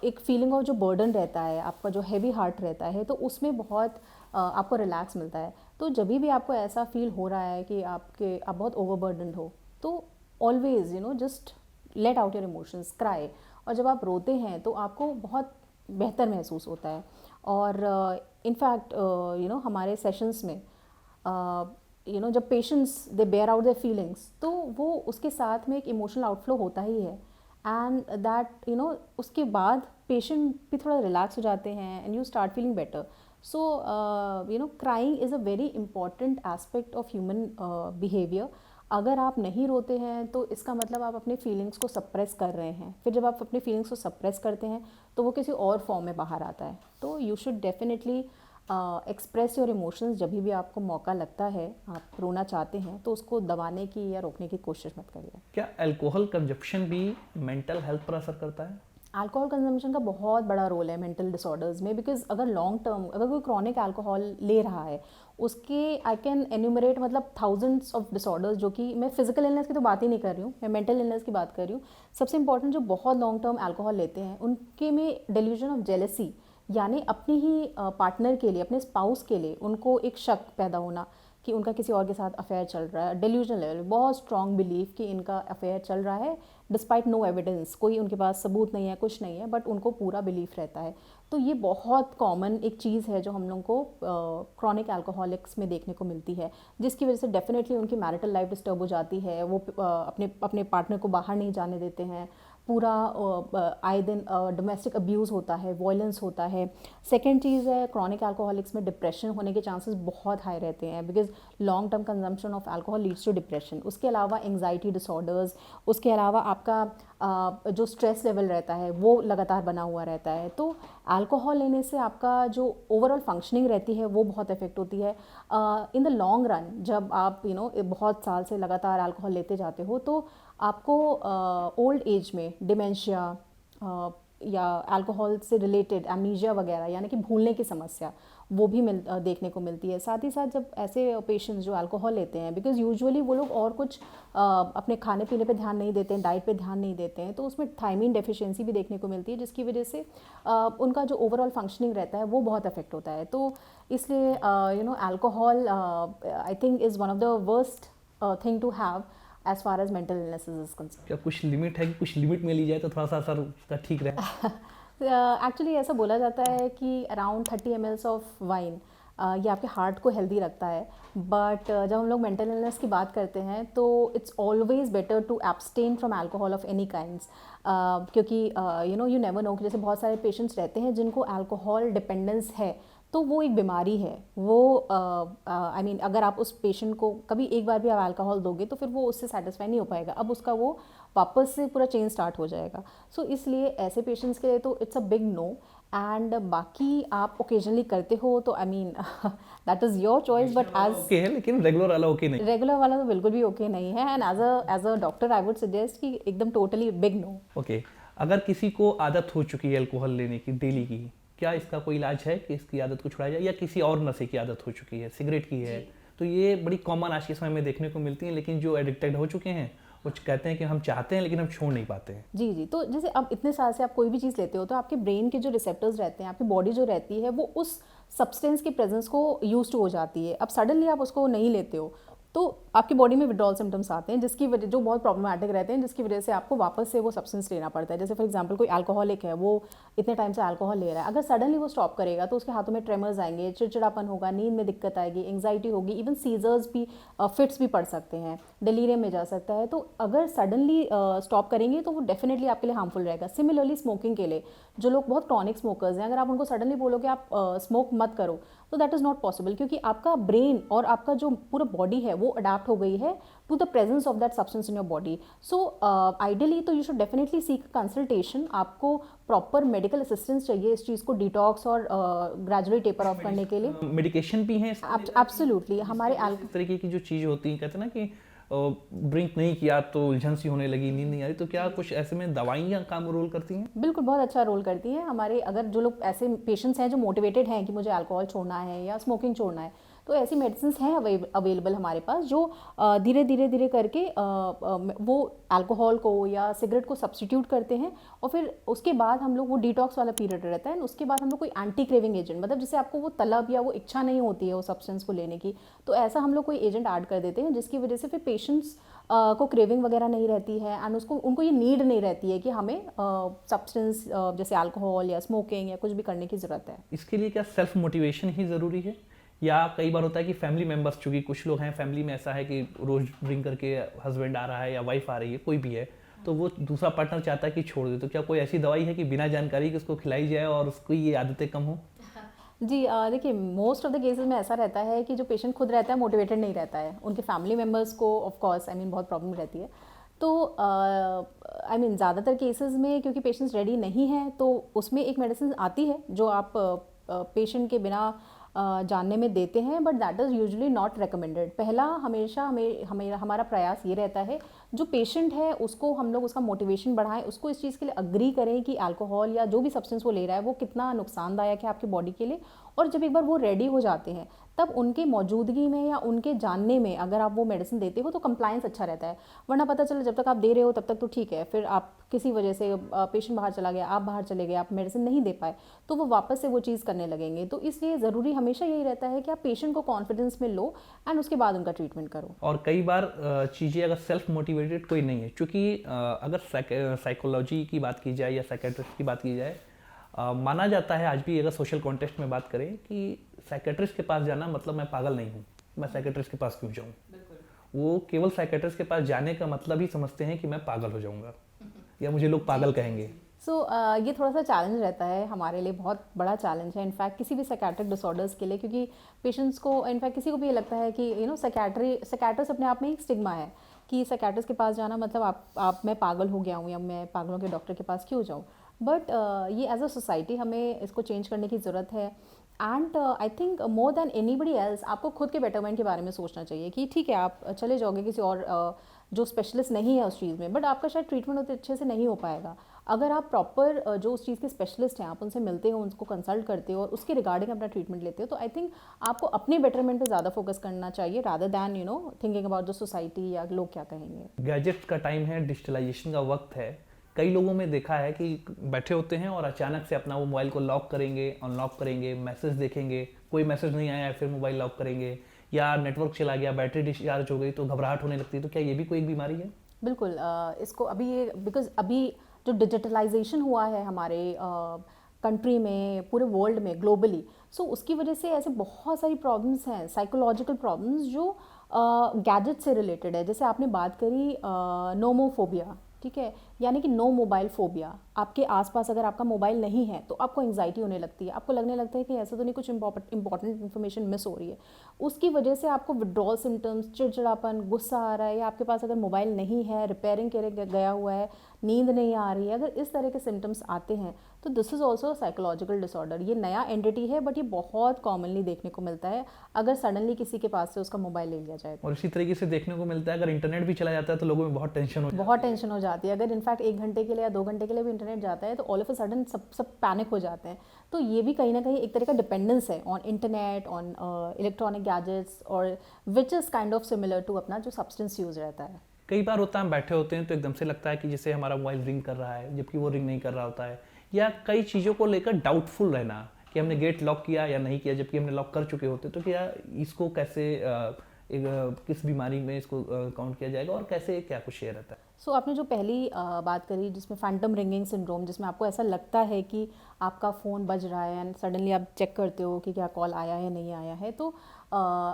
[SPEAKER 2] एक फीलिंग ऑफ जो बर्डन रहता है, आपका जो हैवी हार्ट रहता है, तो उसमें बहुत आपको रिलैक्स मिलता है। तो जब भी आपको ऐसा फील हो रहा है कि आप बहुत ओवरबर्डनड हो तो always just let out your emotions, cry. और जब आप रोते हैं तो आपको बहुत बेहतर महसूस होता है। और इनफैक्ट हमारे सेशंस में जब patients they bare out their feelings तो वो उसके साथ में एक इमोशनल आउटफ्लो होता ही है एंड दैट उसके बाद पेशेंट भी थोड़ा रिलैक्स हो जाते हैं and you start feeling better. So crying is a very important aspect of human behaviour. अगर आप नहीं रोते हैं तो इसका मतलब आप अपने फीलिंग्स को सप्रेस कर रहे हैं। फिर जब आप अपने फीलिंग्स को सप्रेस करते हैं तो वो किसी और फॉर्म में बाहर आता है। तो you should definitely express your emotions. जब भी आपको मौका लगता है, आप रोना चाहते हैं, तो उसको दबाने की या रोकने की कोशिश मत करिए।
[SPEAKER 1] क्या अल्कोहल कंजप्शन भी मेंटल हेल्थ पर असर करता है?
[SPEAKER 2] अल्कोहल कंजम्पशन का बहुत बड़ा रोल है मेंटल डिसऑर्डर्स में, बिकॉज अगर लॉन्ग टर्म अगर कोई क्रॉनिक अल्कोहल ले रहा है उसके आई कैन एन्यूमरेट मतलब थाउजेंड्स ऑफ डिसऑर्डर्स, जो कि मैं फिजिकल इलनेस की तो बात ही नहीं कर रही हूँ, मैं मेंटल इलनेस की बात कर रही हूँ। सबसे इंपॉर्टेंट जो बहुत लॉन्ग टर्म अल्कोहल लेते हैं उनके में डेल्यूजन ऑफ जेलसी, यानी अपने ही पार्टनर के लिए, अपने स्पाउस के लिए उनको एक शक पैदा होना कि उनका किसी और के साथ अफेयर चल रहा है, डेल्यूजनल लेवल, बहुत स्ट्रॉन्ग बिलीफ कि इनका अफेयर चल रहा है डिस्पाइट नो एविडेंस, कोई उनके पास सबूत नहीं है, कुछ नहीं है, बट उनको पूरा बिलीफ रहता है। तो ये बहुत कॉमन एक चीज़ है जो हम लोग को क्रॉनिक अल्कोहलिक्स में देखने को मिलती है, जिसकी वजह से डेफिनेटली उनकी मैरिटल लाइफ डिस्टर्ब हो जाती है, वो अपने पार्टनर को बाहर नहीं जाने देते हैं, पूरा आए दिन डोमेस्टिक अब्यूज़ होता है, वायलेंस होता है। सेकेंड चीज़ है, क्रॉनिक अल्कोहलिक्स में डिप्रेशन होने के चांसेस बहुत हाई रहते हैं, because long term consumption of alcohol leads to depression. उसके अलावा एंग्जाइटी डिसऑर्डर्स, उसके अलावा आपका जो स्ट्रेस लेवल रहता है वो लगातार बना हुआ रहता है। तो अल्कोहल लेने से आपका जो ओवरऑल फंक्शनिंग रहती है वो बहुत इफेक्ट होती है। इन द लॉन्ग रन जब आप बहुत साल से लगातार अल्कोहल लेते जाते हो तो आपको ओल्ड एज में डिमेंशिया या अल्कोहल से रिलेटेड एमनीजिया वगैरह यानी कि भूलने की समस्या वो भी देखने को मिलती है। साथ ही साथ जब ऐसे पेशेंट्स जो अल्कोहल लेते हैं, बिकॉज यूजुअली वो लोग और कुछ अपने खाने पीने पे ध्यान नहीं देते हैं, डाइट पे ध्यान नहीं देते हैं, तो उसमें थायमीन डेफिशिएंसी भी देखने को मिलती है, जिसकी वजह से उनका जो ओवरऑल फंक्शनिंग रहता है वो बहुत अफेक्ट होता है। तो इसलिए alcohol I think is one of the worst thing to have as far as mental illnesses is concern.
[SPEAKER 1] क्या कुछ लिमिट है कि कुछ लिमिट में ली जाए तो थोड़ा सा असर उसका ठीक रहे?
[SPEAKER 2] एक्चुअली ऐसा बोला जाता है कि अराउंड 30 ml ऑफ वाइन ये आपके हार्ट को हेल्दी रखता है, बट जब हम लोग मेंटल इलनेस की बात करते हैं तो it's always better to abstain from alcohol of any kinds, क्योंकि यू नेवर नो कि जैसे बहुत सारे पेशेंट्स रहते हैं जिनको अल्कोहल डिपेंडेंस है, तो वो एक बीमारी है। वो आई मीन अगर आप उस पेशेंट को कभी एक बार भी आप अल्कोहल दोगे तो फिर वो उससे सेटिस्फाई नहीं हो पाएगा, अब उसका वो वापस से पूरा चेन स्टार्ट हो जाएगा। सो इसलिए ऐसे पेशेंट्स के लिए तो it's a big no. And बाकी आप ओकेजनली करते हो तो I mean that is your choice, but as
[SPEAKER 1] okay है, लेकिन रेगुलर वाला ओके नहीं?
[SPEAKER 2] रेगुलर वाला तो बिल्कुल भी ओके नहीं है। And as a doctor I would suggest कि एकदम टोटली बिग नो।
[SPEAKER 1] ओके, अगर किसी को आदत हो चुकी है अल्कोहल लेने की डेली की, क्या इसका कोई इलाज है कि इसकी आदत को छुड़ाया जाए? या किसी और नशे की आदत हो चुकी है, सिगरेट की है, तो ये बड़ी कॉमन आज के समय में देखने को मिलती हैं, लेकिन जो एडिक्टेड हो चुके हैं वो कहते हैं कि हम चाहते हैं लेकिन हम छोड़ नहीं पाते हैं।
[SPEAKER 2] जी जी, तो जैसे अब इतने साल से आप कोई भी चीज़ लेते हो तो आपके ब्रेन के जो रिसेप्टर्स रहते हैं, आपकी बॉडी जो रहती है वो उस सब्सटेंस के प्रेजेंस को यूज टू हो जाती है। अब सडनली आप उसको नहीं लेते हो तो आपकी बॉडी में विड्रॉल सिम्टम्स आते हैं, जिसकी वजह जो बहुत प्रॉब्लमेटिक रहते हैं, जिसकी वजह से आपको वापस से वो सब्सटेंस लेना पड़ता है। जैसे फॉर एग्जांपल कोई अल्कोहलिक है, वो इतने टाइम से अल्कोहल ले रहा है, अगर सडनली वो स्टॉप करेगा तो उसके हाथों में ट्रेमर्स आएंगे, चिड़चिड़ापन होगा, नींद में दिक्कत आएगी, एंग्जाइटी होगी, इवन सीजर्स भी, फिट्स भी पड़ सकते हैं, डिलीरियम में जा सकता है। तो अगर सडनली स्टॉप करेंगे तो वो डेफिनेटली आपके लिए हार्मफुल रहेगा। सिमिलरली स्मोकिंग के लिए जो लोग बहुत क्रॉनिक स्मोकर्स हैं, अगर आप उनको सडनली बोलोगे आप स्मोक मत करो तो दैट इज़ नॉट पॉसिबल, क्योंकि आपका ब्रेन और आपका जो पूरा बॉडी है वो अडाप्ट हो गई है to the presence of that substance in your body. So ideally तो you should definitely seek consultation. आपको प्रॉपर मेडिकल असिस्टेंस चाहिए इस चीज़ को डिटॉक्स और ग्रेजुअली टेपर ऑफ करने के लिए।
[SPEAKER 1] मेडिकेशन भी है
[SPEAKER 2] एब्सोल्युटली। हमारे
[SPEAKER 1] इस तरीके की जो चीज़ होती है, कहते हैं ना कि ड्रिंक नहीं किया तो उलझन सी होने लगी, नींद नहीं आ रही, तो क्या कुछ ऐसे में दवाइयाँ काम रोल करती हैं?
[SPEAKER 2] बिल्कुल, बहुत अच्छा रोल करती हैं। हमारे अगर जो लोग ऐसे पेशेंट्स हैं जो मोटिवेटेड हैं कि मुझे अल्कोहल छोड़ना है या स्मोकिंग छोड़ना है, तो ऐसी मेडिसिन हैं अवेलेबल हमारे पास जो धीरे धीरे करके वो अल्कोहल को या सिगरेट को सब्स्टिट्यूट करते हैं, और फिर उसके बाद हम लोग वो डिटॉक्स वाला पीरियड रहता है। उसके बाद हम लोग कोई एंटी क्रेविंग एजेंट, मतलब जिससे आपको वो तलब या वो इच्छा नहीं होती है वो सब्सटेंस को लेने की, तो ऐसा हम लोग कोई एजेंट ऐड कर देते हैं, जिसकी वजह से फिर पेशेंट्स को क्रेविंग वगैरह नहीं रहती है, एंड उनको ये नीड नहीं रहती है कि हमें सब्सटेंस जैसे अल्कोहल या स्मोकिंग या कुछ भी करने की ज़रूरत है।
[SPEAKER 1] इसके लिए क्या सेल्फ मोटिवेशन ही ज़रूरी है, या कई बार होता है कि फैमिली मेंबर्स, चूँकि कुछ लोग हैं फैमिली में ऐसा है कि रोज़ ड्रिंक करके हस्बैंड आ रहा है या वाइफ आ रही है, कोई भी है, तो वो दूसरा पार्टनर चाहता है कि छोड़ दे, तो क्या कोई ऐसी दवाई है कि बिना जानकारी के उसको खिलाई जाए और उसको ये आदतें कम हो?
[SPEAKER 2] जी, देखिए मोस्ट ऑफ द केसेस में ऐसा रहता है कि जो पेशेंट खुद रहता है मोटिवेटेड नहीं रहता है, उनके फैमिली मेम्बर्स को ऑफ कोर्स आई मीन बहुत प्रॉब्लम रहती है। तो आई मीन ज़्यादातर केसेस में क्योंकि पेशेंट्स रेडी नहीं हैं तो उसमें एक मेडिसिन आती है जो आप पेशेंट के बिना जानने में देते हैं, but that is usually not recommended. पहला हमेशा हमारा प्रयास ये रहता है जो पेशेंट है उसको हम लोग उसका मोटिवेशन बढ़ाएं, उसको इस चीज़ के लिए अग्री करें कि अल्कोहल या जो भी सब्सटेंस वो ले रहा है वो कितना नुकसानदायक है आपकी बॉडी के लिए, और जब एक बार वो रेडी हो जाते हैं तब उनके मौजूदगी में या उनके जानने में अगर आप वो मेडिसिन देते हो तो कंप्लायंस अच्छा रहता है। वरना पता चला जब तक आप दे रहे हो तब तक तो ठीक है, फिर आप किसी वजह से पेशेंट बाहर चला गया, आप बाहर चले गए, आप मेडिसिन नहीं दे पाए, तो वो वापस से वो चीज़ करने लगेंगे। तो इसलिए ज़रूरी हमेशा यही रहता है कि आप पेशेंट को कॉन्फिडेंस में लो एंड उसके बाद उनका ट्रीटमेंट करो।
[SPEAKER 1] और कई बार चीज़ें अगर सेल्फ मोटिवेटेड कोई नहीं है, क्योंकि अगर साइकोलॉजी की बात की जाए या साइकेट्रिस्ट की बात की जाए, माना जाता है आज भी, अगर सोशल कॉन्टेक्स्ट में बात करें, कि साइकेट्रिस्ट के पास जाना मतलब मैं पागल नहीं हूँ, मैं साइकेट्रिस्ट के पास क्यों जाऊँ। वो केवल साइकेट्रिस्ट के पास जाने का मतलब ही समझते हैं कि मैं पागल हो जाऊँगा या मुझे लोग पागल कहेंगे।
[SPEAKER 2] ये थोड़ा सा चैलेंज रहता है हमारे लिए, बहुत बड़ा चैलेंज है इनफैक्ट किसी भी साइकेट्रिक डिसऑर्डर्स के लिए, क्योंकि पेशेंट्स को इनफैक्ट किसी को भी ये लगता है कि साइकेट्रिस्ट अपने आप में एक स्टिग्मा है कि साइकेट्रिस्ट के पास जाना मतलब आप मैं पागल हो गया हूँ या मैं पागलों के डॉक्टर के पास क्यों जाऊँ। बट ये एज अ सोसाइटी हमें इसको चेंज करने की ज़रूरत है। And I think more than anybody else आपको खुद के बेटरमेंट के बारे में सोचना चाहिए कि ठीक है आप चले जाओगे किसी और जो स्पेशलिस्ट नहीं है उस चीज़ में, बट आपका शायद ट्रीटमेंट उतने अच्छे से नहीं हो पाएगा। अगर आप प्रॉपर जो उस चीज़ के स्पेशलिस्ट हैं आप उनसे मिलते हो, उनको कंसल्ट करते हो और उसके रिगार्डिंग अपना ट्रीटमेंट लेते हो, तो आई थिंक आपको अपने बेटरमेंट पे ज़्यादा फोकस करना चाहिए rather than thinking about the society या लोग क्या कहेंगे।
[SPEAKER 1] गैजेट्स का टाइम है, डिजिटलाइजेशन का वक्त है। कई लोगों में देखा है कि बैठे होते हैं और अचानक से अपना वो मोबाइल को लॉक करेंगे, अनलॉक करेंगे, मैसेज देखेंगे, कोई मैसेज नहीं आया है फिर मोबाइल लॉक करेंगे, या नेटवर्क चला गया, बैटरी डिस्चार्ज हो गई तो घबराहट होने लगती है। तो क्या ये भी कोई एक बीमारी है?
[SPEAKER 2] बिल्कुल, इसको अभी ये बिकॉज अभी जो डिजिटलाइजेशन हुआ है हमारे कंट्री में, पूरे वर्ल्ड में, ग्लोबली, सो उसकी वजह से ऐसे बहुत सारी प्रॉब्लम्स हैं, साइकोलॉजिकल प्रॉब्लम्स जो गैजेट से रिलेटेड है। जैसे आपने बात करी नोमोफोबिया, ठीक है, यानी कि नो मोबाइल फोबिया। आपके आसपास अगर आपका मोबाइल नहीं है तो आपको एंग्जाइटी होने लगती है, आपको लगने लगता है कि ऐसा तो नहीं कुछ इंपॉर्टेंट इन्फॉर्मेशन मिस हो रही है। उसकी वजह से आपको विड्रॉल सिम्टम्स, चिड़चिड़ापन, गुस्सा आ रहा है, या आपके पास अगर मोबाइल नहीं है, रिपेयरिंग के लिए गया हुआ है, नींद नहीं आ रही है, अगर इस तरह के सिम्टम्स आते हैं तो this is also psychological disorder. ये नया एंटिटी है बट ये बहुत कॉमनली देखने को मिलता है अगर सडनली किसी के पास से उसका मोबाइल ले लिया जाए।
[SPEAKER 1] और इसी तरीके से देखने को मिलता है अगर इंटरनेट भी चला जाता है तो लोगों में बहुत टेंशन हो
[SPEAKER 2] जाती है। अगर इनफैक्ट 1 घंटे के लिए या 2 घंटे के लिए भी इंटरनेट जाता है तो ऑल ऑफ अ सडन सब पैनिक हो जाते हैं। तो ये भी कहीं ना कहीं एक तरह का डिपेंडेंस है on internet, on electronic gadgets, और which is kind of similar to अपना जो सब्सटेंस यूज रहता है।
[SPEAKER 1] कई बार होता है हम बैठे होते हैं तो एकदम से लगता है कि जैसे हमारा मोबाइल रिंग कर रहा है जबकि वो रिंग नहीं कर रहा होता है, या कई चीज़ों को लेकर डाउटफुल रहना कि हमने गेट लॉक किया या नहीं किया जबकि हमने लॉक कर चुके होते। तो क्या इसको कैसे किस बीमारी में इसको काउंट किया जाएगा और कैसे क्या कुछ शेयर रहता है?
[SPEAKER 2] सो आपने जो पहली बात करी जिसमें फैंटम रिंगिंग सिंड्रोम, जिसमें आपको ऐसा लगता है कि आपका फ़ोन बज रहा है एंड सडनली आप चेक करते हो कि क्या कॉल आया है नहीं आया है, तो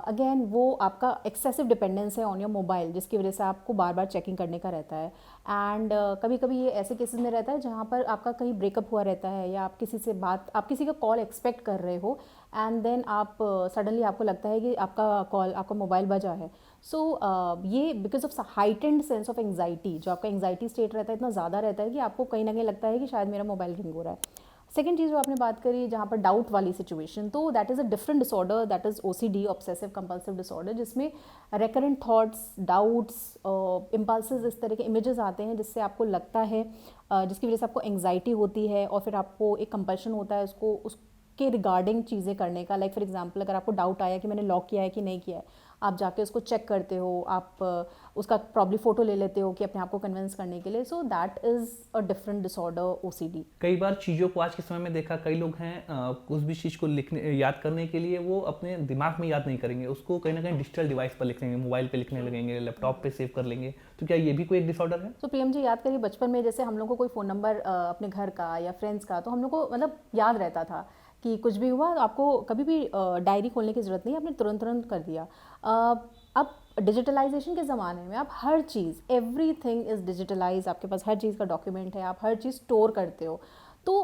[SPEAKER 2] अगेन वो आपका एक्सेसिव डिपेंडेंस है ऑन योर मोबाइल, जिसकी वजह से आपको बार बार चेकिंग करने का रहता है। एंड कभी कभी ये ऐसे केसेस में रहता है जहाँ पर आपका कहीं ब्रेकअप हुआ रहता है या आप किसी का कॉल एक्सपेक्ट कर रहे हो एंड देन आप सडनली आपको लगता है कि आपका मोबाइल बजा है। सो ये because of heightened sense of anxiety, जो आपका एंग्जाइटी स्टेट रहता है इतना ज़्यादा रहता है कि आपको कहीं ना कहीं लगता है कि शायद मेरा मोबाइल रिंग हो रहा है। सेकेंड चीज़ जो आपने बात करी जहाँ पर डाउट वाली सिचुएशन, तो that is a different disorder, that is OCD, obsessive compulsive disorder, जिसमें रिकरेंट थॉट्स, डाउट्स, इम्पल्सेस, इस तरह के इमेजेस आते हैं जिससे आपको लगता है, जिसकी वजह से आपको एंग्जाइटी होती है और फिर आपको एक कंपल्शन होता है उसके रिगार्डिंग चीज़ें करने का। लाइक फॉर एग्जांपल अगर आपको डाउट आया कि मैंने लॉक किया है कि नहीं किया है, आप जाके उसको चेक करते हो, आप उसका प्रॉब्ली फ़ोटो ले लेते हो कि अपने आप को कन्विंस करने के लिए। सो that is a different disorder OCD।
[SPEAKER 1] कई बार चीज़ों को आज के समय में देखा, कई लोग हैं कुछ भी चीज़ को याद करने के लिए वो अपने दिमाग में याद नहीं करेंगे, उसको कहीं ना कहीं डिजिटल डिवाइस पर लिख लेंगे, मोबाइल पे लिखने लगेंगे, लैपटॉप पे सेव कर लेंगे। तो क्या ये भी कोई एक डिसऑर्डर है?
[SPEAKER 2] तो PM जी याद करिए बचपन में जैसे हम लोग को कोई फ़ोन नंबर अपने घर का या फ्रेंड्स का तो हम लोग को मतलब याद रहता था कि कुछ भी हुआ तो आपको कभी भी डायरी खोलने की ज़रूरत नहीं, आपने तुरंत कर दिया। अब डिजिटलाइजेशन के ज़माने में आप हर चीज़, एवरीथिंग इज़ डिजिटलाइज, आपके पास हर चीज़ का डॉक्यूमेंट है, आप हर चीज़ स्टोर करते हो। तो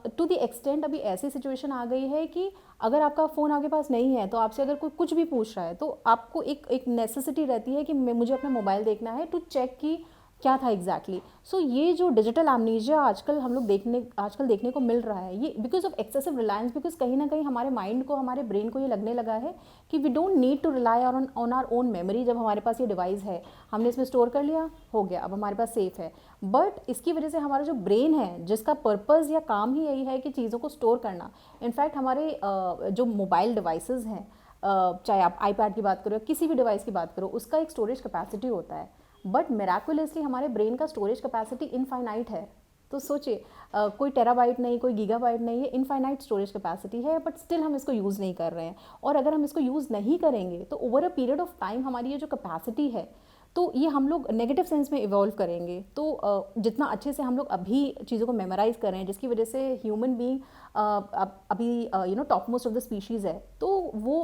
[SPEAKER 2] टू द एक्सटेंट अभी ऐसी सिचुएशन आ गई है कि अगर आपका फ़ोन आपके पास नहीं है तो आपसे अगर कोई कुछ भी पूछ रहा है तो आपको एक नेसेसिटी रहती है कि मुझे अपना मोबाइल देखना है टू चेक कि क्या था एग्जैक्टली। सो ये जो डिजिटल एमनीजिया आजकल देखने को मिल रहा है, ये because of excessive Reliance, because कहीं ना कहीं हमारे माइंड को, हमारे ब्रेन को ये लगने लगा है कि we don't need to rely on our own memory. जब हमारे पास ये डिवाइस है, हमने इसमें स्टोर कर लिया, हो गया, अब हमारे पास सेफ है। बट इसकी वजह से हमारा जो ब्रेन है, जिसका पर्पज़ या काम ही यही है कि चीज़ों को स्टोर करना, इनफैक्ट हमारे जो मोबाइल डिवाइसेस हैं, चाहे आप आईपैड की बात करो या किसी भी डिवाइस की बात करो, उसका एक स्टोरेज कैपेसिटी होता है। बट मिराकुलसली हमारे ब्रेन का स्टोरेज कैपेसिटी इनफाइनाइट है। तो सोचिए, कोई टेराबाइट नहीं, कोई गीगाबाइट नहीं, ये इनफाइनाइट स्टोरेज कैपेसिटी है, बट स्टिल हम इसको यूज़ नहीं कर रहे हैं। और अगर हम इसको यूज़ नहीं करेंगे तो over a period of time हमारी ये जो कैपेसिटी है, तो ये हम लोग नेगेटिव सेंस में इवॉल्व करेंगे। तो जितना अच्छे से हम लोग अभी चीज़ों को मेमोराइज कर रहे हैं, जिसकी वजह से ह्यूमन बीइंग अभी top most of the species है, तो वो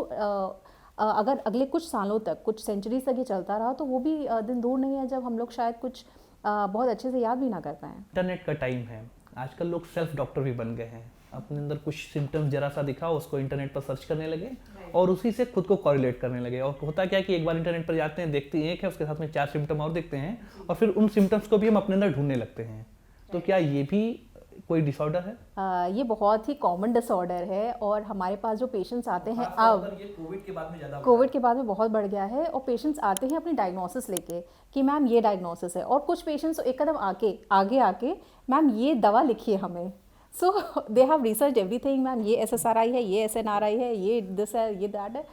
[SPEAKER 2] अगर अगले कुछ सालों तक, कुछ सेंचुरीज तक ये चलता रहा, तो वो भी दिन दूर नहीं है जब हम लोग शायद कुछ बहुत अच्छे से याद भी ना कर पाएँ।
[SPEAKER 1] इंटरनेट का टाइम है, आजकल लोग सेल्फ डॉक्टर भी बन गए हैं। अपने अंदर कुछ सिम्टम्स जरा सा दिखा, उसको इंटरनेट पर सर्च करने लगे और उसी से खुद को कॉरिलेट करने लगे। और होता क्या है कि एक बार इंटरनेट पर जाते हैं, देखते हैं एक है, उसके साथ में 4 सिम्टम और देखते हैं, और फिर उन सिम्टम्स को भी हम अपने अंदर ढूंढने लगते हैं। तो क्या ये भी कोई डिसऑर्डर है?
[SPEAKER 2] ये बहुत ही कॉमन डिसऑर्डर है, और हमारे पास जो पेशेंट्स आते हैं, अब
[SPEAKER 1] ये कोविड के बाद में ज़्यादा
[SPEAKER 2] कोविड के बाद में बहुत बढ़ गया है, और पेशेंट्स आते हैं अपनी डायग्नोसिस लेके कि मैम ये डायग्नोसिस है, और कुछ पेशेंट्स एक कदम आगे आके मैम ये दवा लिखिए हमें। So they have research everything, ma'am ये SSRI है, ये SNRI है, ये दिस है, ये दैट है,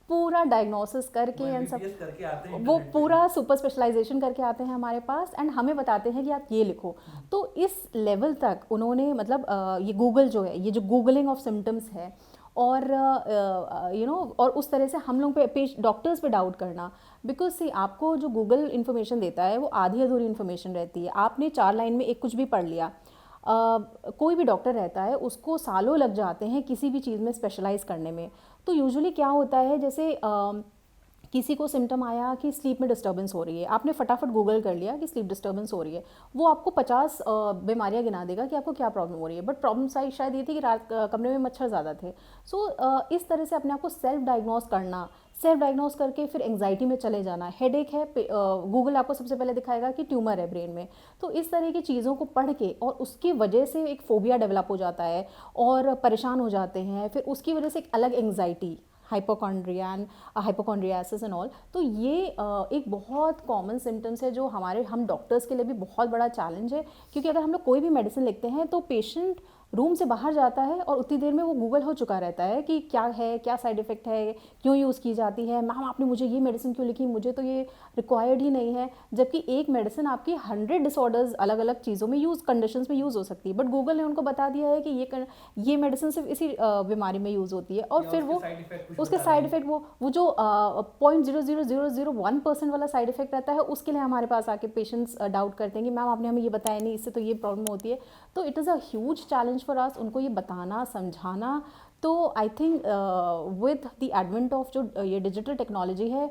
[SPEAKER 2] पूरा डायग्नोसिस करके एंड सब
[SPEAKER 1] करके आते हैं,
[SPEAKER 2] वो पूरा सुपर स्पेशलाइजेशन करके आते हैं हमारे पास, एंड हमें बताते हैं कि आप ये लिखो। तो इस लेवल तक उन्होंने, मतलब ये गूगल जो है, ये जो गूगलिंग ऑफ सिम्टम्स है, और और उस तरह से हम लोग पे डॉक्टर्स पे डाउट करना, बिकॉज सी आपको जो गूगल इन्फॉर्मेशन देता है वो आधी अधूरी इन्फॉर्मेशन रहती है। आपने 4 लाइन में एक कुछ भी पढ़ लिया। कोई भी डॉक्टर रहता है, उसको सालों लग जाते हैं किसी भी चीज़ में स्पेशलाइज करने में। तो यूजुअली क्या होता है, जैसे किसी को सिम्टम आया कि स्लीप में डिस्टर्बेंस हो रही है, आपने फटाफट गूगल कर लिया कि स्लीप डिस्टर्बेंस हो रही है, वो आपको 50 बीमारियां गिना देगा कि आपको क्या प्रॉब्लम हो रही है। बट प्रॉब्लम शायद ये थी कि रात कमरे में मच्छर ज़्यादा थे। सो इस तरह से अपने आप को सेल्फ डायग्नोस करके फिर एंग्जाइटी में चले जाना। हेडेक है, गूगल आपको सबसे पहले दिखाएगा कि ट्यूमर है ब्रेन में। तो इस तरह की चीज़ों को पढ़ के, और उसकी वजह से एक फोबिया डेवलप हो जाता है और परेशान हो जाते हैं, फिर उसकी वजह से एक अलग एंग्जाइटी, हाइपोकॉन्ड्रियासिस एंड ऑल। तो ये एक बहुत कॉमन सिम्टम्स है जो हम डॉक्टर्स के लिए भी बहुत बड़ा चैलेंज है, क्योंकि अगर हम लोग कोई भी मेडिसिन लिखते हैं तो पेशेंट रूम से बाहर जाता है और उतनी देर में वो गूगल हो चुका रहता है कि क्या है, क्या साइड इफ़ेक्ट है, क्यों यूज़ की जाती है, मैम आपने मुझे ये मेडिसिन क्यों लिखी, मुझे तो ये रिक्वायर्ड ही नहीं है। जबकि एक मेडिसिन आपकी 100 डिसऑर्डर्स अलग अलग चीज़ों में कंडीशंस में यूज़ हो सकती है, बट गूगल ने उनको बता दिया है कि ये मेडिसिन सिर्फ इसी बीमारी में यूज़ होती है। और फिर वो उसके साइड इफ़ेक्ट, वो जो 0.00001% वाला साइड इफ़ेक्ट रहता है, उसके लिए हमारे पास आके पेशेंट्स डाउट करते हैं कि मैम आपने हमें ये बताया नहीं, इससे तो ये प्रॉब्लम होती है। तो it is a huge challenge for us उनको ये बताना, समझाना। तो I think with the advent of जो ये डिजिटल टेक्नोलॉजी है,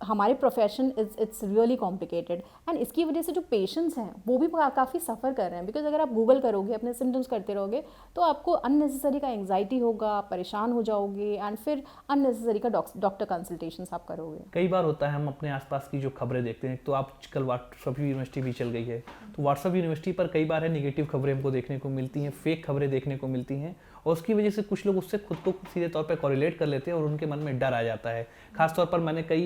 [SPEAKER 2] हमारे profession it's really complicated, and इसकी वजह से जो पेशेंट्स हैं वो भी काफ़ी सफ़र कर रहे हैं। बिकॉज अगर आप गूगल करोगे, अपने सिम्टम्स करते रहोगे, तो आपको अननेसेसरी का एंग्जाइटी होगा, आप परेशान हो जाओगे, एंड फिर अननेसेसरी का डॉक्टर कंसल्टेशंस आप करोगे।
[SPEAKER 1] कई बार होता है हम अपने आसपास की जो खबरें देखते हैं, तो आजकल व्हाट्सएप यूनिवर्सिटी भी चल गई है, तो व्हाट्सएप यूनिवर्सिटी पर कई बार है नेगेटिव खबरें हमको देखने को मिलती हैं, फेक खबरें देखने को मिलती हैं, और उसकी वजह से कुछ लोग उससे खुद को सीधे तौर पर कॉरिलेट कर लेते हैं और उनके मन में डर आ जाता है। खासतौर पर मैंने कई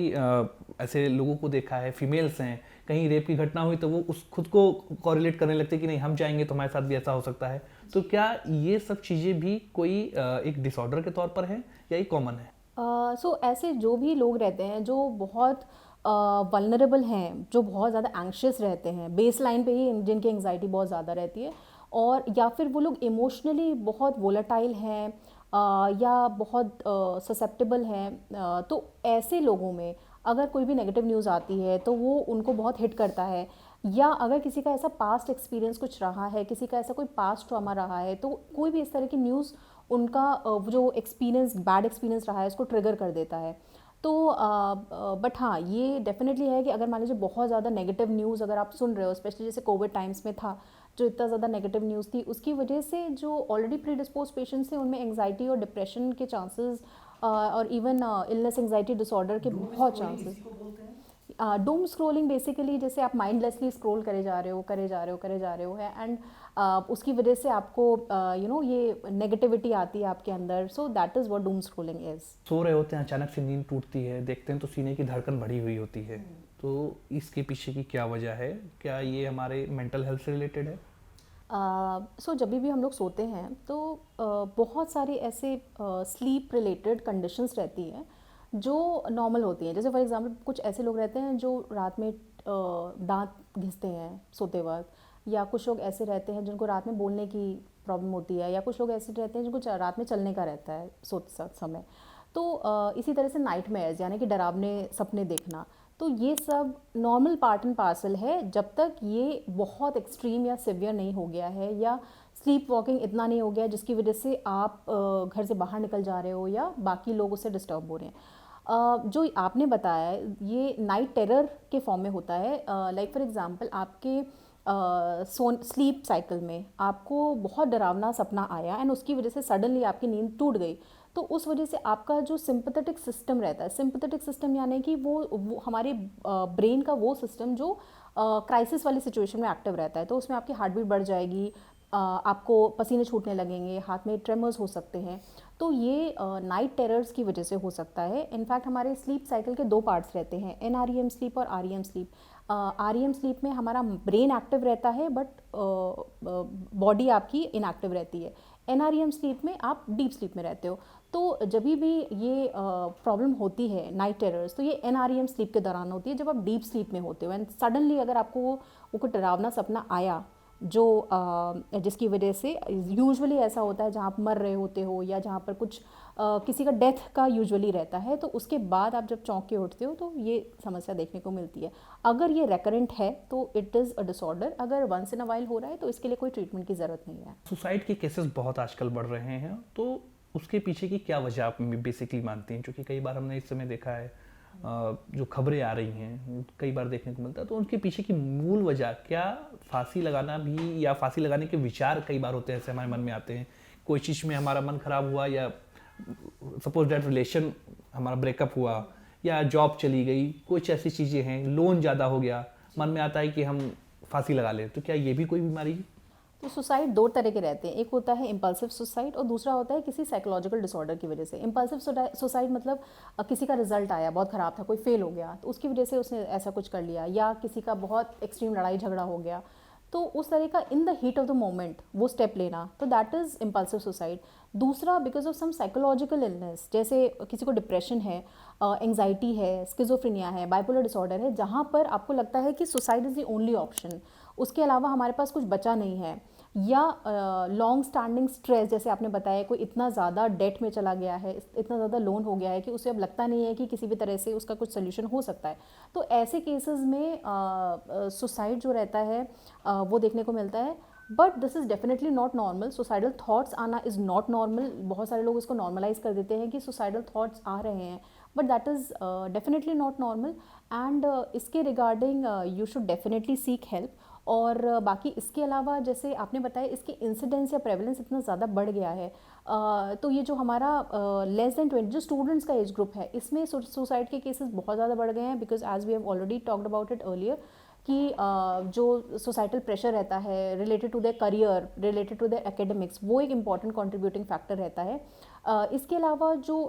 [SPEAKER 1] ऐसे लोगों को देखा है, फीमेल्स हैं, कहीं रेप की घटना हुई तो वो उस खुद को कॉरिलेट करने लगते हैं कि नहीं हम जाएंगे तो हमारे साथ भी ऐसा हो सकता है। तो क्या ये सब चीज़ें भी कोई एक डिसऑर्डर के तौर पर है या ये कॉमन है?
[SPEAKER 2] सो ऐसे जो भी लोग रहते हैं जो बहुत वल्नरेबल हैं, जो बहुत ज़्यादा एंग्शियस रहते हैं, बेस लाइन पे ही जिनकी एंग्जाइटी बहुत ज़्यादा रहती है, और या फिर वो लोग इमोशनली बहुत वोलेटाइल हैं, या बहुत ससेप्टेबल हैं, तो ऐसे लोगों में अगर कोई भी नेगेटिव न्यूज़ आती है तो वो उनको बहुत हिट करता है। या अगर किसी का ऐसा पास्ट एक्सपीरियंस कुछ रहा है, किसी का ऐसा कोई पास्ट ट्रॉमा रहा है, तो कोई भी इस तरह की न्यूज़ उनका जो एक्सपीरियंस, बैड एक्सपीरियंस रहा है, उसको ट्रिगर कर देता है। तो बट हाँ, ये डेफिनेटली है कि अगर मान लीजिए बहुत ज़्यादा नेगेटिव न्यूज़ अगर आप सुन रहे हो, स्पेशली जैसे कोविड टाइम्स में था, जो इतना ज़्यादा नेगेटिव न्यूज़ थी, उसकी वजह से जो ऑलरेडी प्री डिस्पोज पेशेंट्स थे उनमें एंग्जाइटी और डिप्रेशन के चांसेस, और इवन इलनेस एंग्जाइटी डिसऑर्डर के बहुत चांसेस। डूम स्क्रोलिंग बेसिकली जैसे आप माइंडलेसली स्क्रॉल करे जा रहे हो है, एंड उसकी वजह से आपको ये नेगेटिविटी आती है आपके अंदर, so that is what doom scrolling is.
[SPEAKER 1] सो रहे होते हैं, अचानक से नींद टूटती है, देखते हैं तो सीने की धड़कन बढ़ी हुई होती है। तो इसके पीछे की क्या वजह है? क्या ये हमारे मेंटल हेल्थ से रिलेटेड है?
[SPEAKER 2] सो जब भी हम लोग सोते हैं तो बहुत सारी ऐसे स्लीप रिलेटेड कंडीशंस रहती हैं जो नॉर्मल होती हैं। जैसे फॉर एग्जांपल कुछ ऐसे लोग रहते हैं जो रात में दांत घिसते हैं सोते वक्त, या कुछ लोग ऐसे रहते हैं जिनको रात में बोलने की प्रॉब्लम होती है, या कुछ लोग ऐसे रहते हैं जिनको रात में चलने का रहता है सोते समय। तो इसी तरह से नाइटमेयर्स यानी कि डरावने सपने देखना, तो ये सब नॉर्मल पार्ट एंड पार्सल है जब तक ये बहुत एक्सट्रीम या सिवियर नहीं हो गया है, या स्लीप वॉकिंग इतना नहीं हो गया जिसकी वजह से आप घर से बाहर निकल जा रहे हो या बाकी लोग उससे डिस्टर्ब हो रहे हैं। जो आपने बताया ये नाइट टेरर के फॉर्म में होता है। लाइक फॉर एग्जांपल आपके स्लीप साइकिल में आपको बहुत डरावना सपना आया एंड उसकी वजह से सडनली आपकी नींद टूट गई, तो उस वजह से आपका जो सिंपैथेटिक सिस्टम रहता है, सिंपैथेटिक सिस्टम यानी कि वो हमारे ब्रेन का वो सिस्टम जो क्राइसिस वाली सिचुएशन में एक्टिव रहता है, तो उसमें आपकी हार्ट बीट बढ़ जाएगी, आपको पसीने छूटने लगेंगे, हाथ में ट्रेमर्स हो सकते हैं। तो ये नाइट टेरर्स की वजह से हो सकता है। इनफैक्ट हमारे स्लीप साइकिल के दो पार्ट्स रहते हैं, NREM स्लीप और REM स्लीप। REM स्लीप में हमारा ब्रेन एक्टिव रहता है बट बॉडी आपकी इनएक्टिव रहती है। NREM स्लीप में आप डीप स्लीप में रहते हो। तो जब भी ये प्रॉब्लम होती है नाइट टेरर्स, तो ये NREM स्लीप के दौरान होती है जब आप डीप स्लीप में होते हो एंड सडनली अगर आपको वो कोई डरावना सपना आया जो जिसकी वजह से यूजुअली ऐसा होता है जहाँ आप मर रहे होते हो या जहाँ पर कुछ किसी का डेथ का यूजुअली रहता है, तो उसके बाद आप जब चौंक के उठते हो तो ये समस्या देखने को मिलती है। अगर ये रेकरेंट है तो इट इज़ अ डिसऑर्डर, अगर वंस इन अ वाइल हो रहा है तो इसके लिए कोई ट्रीटमेंट की ज़रूरत नहीं है।
[SPEAKER 1] सुसाइड के केसेस बहुत आजकल बढ़ रहे हैं, तो उसके पीछे की क्या वजह आप बेसिकली मानती हैं? क्योंकि कई बार हमने इस समय देखा है जो खबरें आ रही हैं कई बार देखने को मिलता है, तो उनके पीछे की मूल वजह क्या? फांसी लगाना भी, या फांसी लगाने के विचार कई बार होते हैं ऐसे हमारे मन में आते हैं, कोई चीज़ में हमारा मन खराब हुआ, या सपोज दैट रिलेशन हमारा ब्रेकअप हुआ, या जॉब चली गई, कुछ ऐसी चीज़ें हैं, लोन ज़्यादा हो गया, मन में आता है कि हम फांसी लगा लें। तो क्या ये भी कोई बीमारी है?
[SPEAKER 2] तो सुसाइड दो तरह के रहते हैं, एक होता है इम्पल्सिव सुसाइड और दूसरा होता है किसी साइकोलॉजिकल डिसऑर्डर की वजह से। इम्पल्सिव सुसाइड मतलब किसी का रिजल्ट आया बहुत ख़राब था, कोई फेल हो गया तो उसकी वजह से उसने ऐसा कुछ कर लिया, या किसी का बहुत एक्सट्रीम लड़ाई झगड़ा हो गया तो उस तरह का in the heat of the moment वो स्टेप लेना, तो दैट इज़ इम्पल्सिव सुसाइड। दूसरा because of some psychological illness, जैसे किसी को डिप्रेशन है, एंग्जाइटी है, स्किज़ोफ्रेनिया है, बाइपोलर डिसऑर्डर है, जहाँ पर आपको लगता है कि suicide is the only option, उसके अलावा हमारे पास कुछ बचा नहीं है, या लॉन्ग स्टैंडिंग स्ट्रेस, जैसे आपने बताया कोई इतना ज़्यादा डेट में चला गया है, इतना ज़्यादा लोन हो गया है कि उसे अब लगता नहीं है कि किसी भी तरह से उसका कुछ सोल्यूशन हो सकता है, तो ऐसे केसेस में सुसाइड जो रहता है वो देखने को मिलता है। But this is definitely not normal, suicidal thoughts आना इज़ नॉट नॉर्मल। बहुत सारे लोग इसको नॉर्मलाइज कर देते हैं कि सुसाइडल थॉट्स आ रहे हैं, but that is definitely not normal and इसके regarding you should definitely seek help. और बाकी इसके अलावा जैसे आपने बताया इसके इंसिडेंस या प्रेवलेंस इतना ज़्यादा बढ़ गया है, तो ये जो हमारा लेस देन 20 जो स्टूडेंट्स का एज ग्रुप है इसमें सुसाइड के केसेस बहुत ज़्यादा बढ़ गए हैं, because as we have already talked about it earlier कि जो सोसाइटल प्रेशर रहता है related to their career, related to their academics, वो एक इम्पॉर्टेंट कॉन्ट्रीब्यूटिंग फैक्टर रहता है। इसके अलावा जो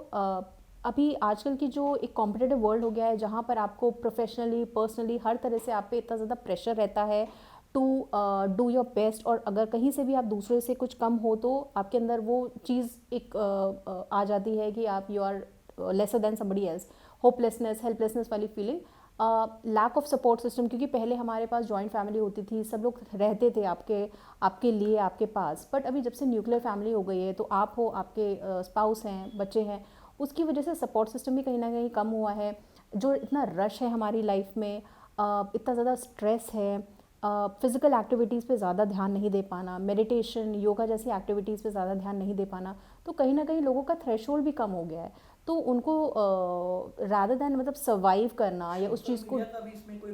[SPEAKER 2] अभी आजकल की जो एक कॉम्पिटिटिव वर्ल्ड हो गया है जहाँ पर आपको प्रोफेशनली पर्सनली हर तरह से आप पे इतना ज़्यादा प्रेशर रहता है टू डू योर बेस्ट, और अगर कहीं से भी आप दूसरे से कुछ कम हो तो आपके अंदर वो चीज़ एक आ जाती है कि आप you are lesser than somebody else, hopelessness, helplessness वाली feeling, lack of support system, क्योंकि पहले हमारे पास जॉइंट फैमिली होती थी, सब लोग रहते थे आपके लिए आपके पास, बट अभी जब से न्यूक्लियर फैमिली हो गई है तो आप हो, आपके स्पाउस हैं, बच्चे हैं, उसकी वजह से सपोर्ट सिस्टम भी कहीं ना कहीं कम हुआ है। जो इतना रश है हमारी लाइफ में, इतना ज़्यादा स्ट्रेस है, फिज़िकल एक्टिविटीज़ पे ज़्यादा ध्यान नहीं दे पाना, मेडिटेशन, योगा जैसी एक्टिविटीज़ पे ज़्यादा ध्यान नहीं दे पाना, तो कहीं ना कहीं लोगों का थ्रेशोल्ड भी कम हो गया है। तो उनको रादर दैन मतलब सर्वाइव करना या उस चीज़ को,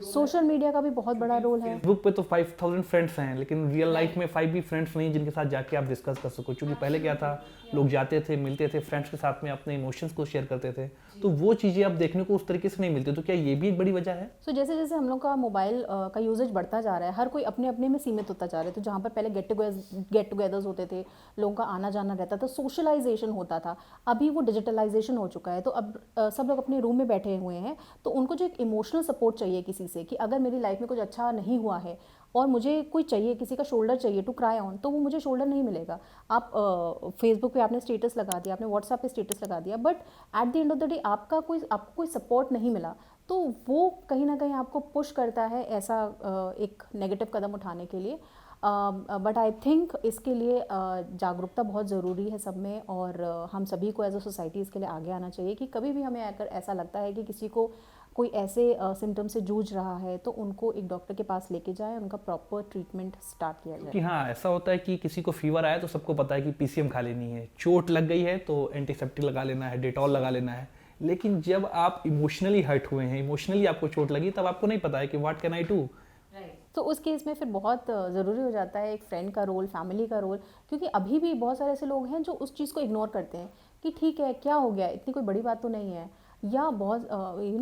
[SPEAKER 2] सोशल मीडिया का भी बहुत बड़ा रोल है।
[SPEAKER 1] फेसबुक पे तो 5000 फ्रेंड्स हैं, लेकिन रियल लाइफ में 5 भी फ्रेंड्स नहीं जिनके साथ जाके आप डिस्कस कर सको। क्योंकि पहले क्या था, लोग जाते थे, मिलते थे, फ्रेंड्स के साथ में अपने इमोशंस को शेयर करते थे, तो वो चीज़ें अब देखने को उस तरीके से नहीं मिलती। तो क्या ये भी एक बड़ी वजह है?
[SPEAKER 2] सो जैसे जैसे हम लोग का मोबाइल का यूजेज बढ़ता जा रहा है, हर कोई अपने अपने में सीमित होता जा रहा है। तो जहाँ पर पहले गेट टुगेदर्स होते थे, लोगों का आना जाना रहता था, सोशलाइजेशन होता था, अभी वो डिजिटलाइजेशन हो चुका है। तो अब सब लोग अपने रूम में बैठे हुए हैं, तो उनको जो एक इमोशनल सपोर्ट चाहिए किसी से, कि अगर मेरी लाइफ में कुछ अच्छा नहीं हुआ है और मुझे कोई चाहिए, किसी का शोल्डर चाहिए टू क्राई ऑन, तो वो मुझे शोल्डर नहीं मिलेगा। आप फेसबुक पे आपने स्टेटस लगा दिया, आपने व्हाट्सएप पे स्टेटस लगा दिया, but at the end of the day आपको कोई सपोर्ट नहीं मिला, तो वो कहीं ना कहीं आपको पुश करता है ऐसा एक नेगेटिव कदम उठाने के लिए। बट आई थिंक इसके लिए जागरूकता बहुत ज़रूरी है सब में, और हम सभी को एज अ सोसाइटी इसके लिए आगे आना चाहिए कि कभी भी हमें अगर ऐसा लगता है कि किसी को कोई ऐसे सिम्टम से जूझ रहा है, तो उनको एक डॉक्टर के पास लेके जाए, उनका प्रॉपर ट्रीटमेंट स्टार्ट किया जाए।
[SPEAKER 1] कि हाँ, ऐसा होता है कि किसी को फीवर आया तो सबको पता है कि पीसीएम खा लेनी है, चोट लग गई है तो एंटीसेप्टिक लगा लेना है, डेटॉल लगा लेना है। लेकिन जब आप इमोशनली हर्ट हुए हैं, इमोशनली आपको चोट लगी, तब आपको नहीं पता है कि व्हाट कैन आई डू।
[SPEAKER 2] तो उस केस में फिर बहुत ज़रूरी हो जाता है एक फ्रेंड का रोल, फैमिली का रोल, क्योंकि अभी भी बहुत सारे ऐसे लोग हैं जो उस चीज़ को इग्नोर करते हैं कि ठीक है, क्या हो गया, इतनी कोई बड़ी बात तो नहीं है। या बहुत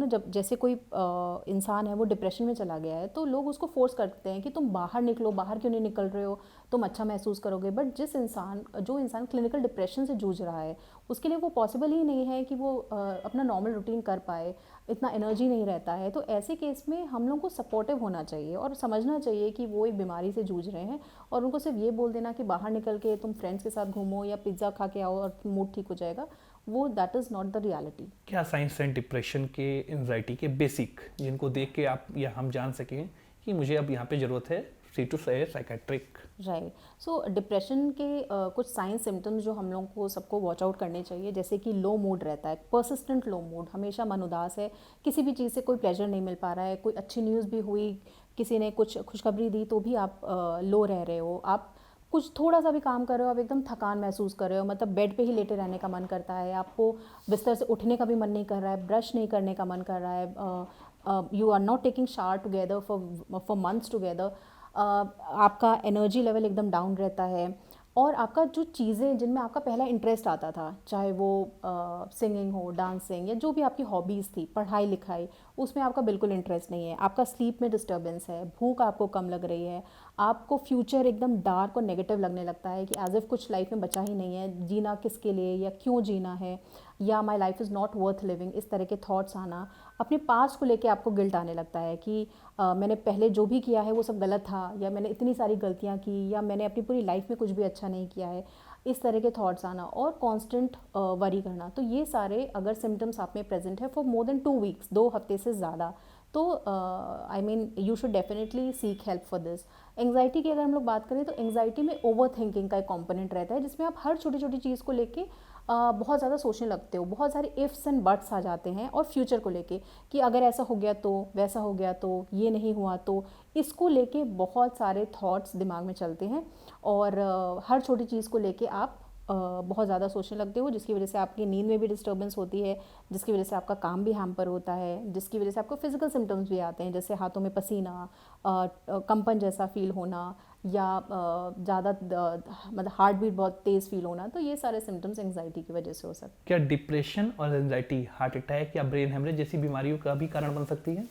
[SPEAKER 2] जब जैसे कोई इंसान है वो डिप्रेशन में चला गया है, तो लोग उसको फोर्स करते हैं कि तुम बाहर निकलो, बाहर क्यों नहीं निकल रहे हो, तुम अच्छा महसूस करोगे। बट जो इंसान क्लिनिकल डिप्रेशन से जूझ रहा है, उसके लिए वो पॉसिबल ही नहीं है कि वो अपना नॉर्मल रूटीन कर पाए, इतना एनर्जी नहीं रहता है। तो ऐसे केस में हम लोग को सपोर्टिव होना चाहिए और समझना चाहिए कि वो एक बीमारी से जूझ रहे हैं, और उनको सिर्फ ये बोल देना कि बाहर निकल के तुम फ्रेंड्स के साथ घूमो या पिज़्ज़ा खा के आओ और मूड ठीक हो जाएगा, वो that is not the reality.
[SPEAKER 1] क्या साइंस एंड डिप्रेशन के, एंजाइटी के बेसिक, जिनको देख के आप या हम जान सकें कि मुझे अब यहाँ पे ज़रूरत है सी टू से साइकेट्रिक?
[SPEAKER 2] राइट। सो डिप्रेशन के कुछ साइंस सिम्टम्स जो हम लोग को सबको वॉच आउट करने चाहिए, जैसे कि लो मूड रहता है, परसिस्टेंट लो मूड, हमेशा मन उदास है, किसी भी चीज़ से कोई प्लेजर नहीं मिल पा रहा है, कोई अच्छी न्यूज़ भी हुई, किसी ने कुछ खुशखबरी दी तो भी आप लो रह रहे हो, आप कुछ थोड़ा सा भी काम कर रहे हो आप एकदम थकान महसूस कर रहे हो, मतलब बेड पे ही लेटे रहने का मन करता है, आपको बिस्तर से उठने का भी मन नहीं कर रहा है, ब्रश नहीं करने का मन कर रहा है, you are not taking shower together for months together, आपका एनर्जी लेवल एकदम डाउन रहता है, और आपका जो चीज़ें जिनमें आपका पहला इंटरेस्ट आता था, चाहे वो सिंगिंग हो, डांसिंग, या जो भी आपकी हॉबीज़ थी, पढ़ाई लिखाई, उसमें आपका बिल्कुल इंटरेस्ट नहीं है, आपका स्लीप में डिस्टर्बेंस है, भूख आपको कम लग रही है, आपको फ्यूचर एकदम डार्क और नेगेटिव लगने लगता है कि एज इफ कुछ लाइफ में बचा ही नहीं है, जीना किसके लिए या क्यों जीना है, या my life is not worth living, इस तरह के थॉट्स आना, अपने पास्ट को लेके आपको गिल्ट आने लगता है कि मैंने पहले जो भी किया है वो सब गलत था, या मैंने इतनी सारी गलतियाँ की, या मैंने अपनी पूरी लाइफ में कुछ भी अच्छा नहीं किया है, इस तरह के थॉट्स आना, और कांस्टेंट वरी करना। तो ये सारे अगर सिम्टम्स आप में प्रेजेंट है फॉर मोर देन 2 वीक्स, 2 हफ्ते से ज़्यादा, तो I mean you should definitely seek help for this. Anxiety की अगर हम लोग बात करें, तो एंग्जाइटी में ओवर थिंकिंग का एक कॉम्पोनेंट रहता है, जिसमें आप हर छोटी छोटी चीज़ को लेके बहुत ज़्यादा सोचने लगते हो, बहुत सारे इफ़्स एंड बट्स आ जाते हैं, और फ्यूचर को लेके कि अगर ऐसा हो गया तो, वैसा हो गया तो, ये नहीं हुआ तो, इसको लेके बहुत सारे थॉट्स दिमाग में चलते हैं, और हर छोटी चीज़ को लेके आप बहुत ज़्यादा सोचने लगते हो, जिसकी वजह से आपकी नींद में भी डिस्टर्बेंस होती है, जिसकी वजह से आपका काम भी हैम्पर होता है, जिसकी वजह से आपको फिजिकल सिम्टम्स भी आते हैं, जैसे हाथों में पसीना, कंपन जैसा फील होना, या ज़्यादा मतलब हार्ट बीट बहुत तेज़ फील होना। तो ये सारे सिम्टम्स एंग्जाइटी की वजह से हो सकते हैं।
[SPEAKER 1] क्या डिप्रेशन और एंजाइटी हार्ट अटैक या ब्रेन हेमरेज जैसी बीमारियों का भी कारण बन सकती है?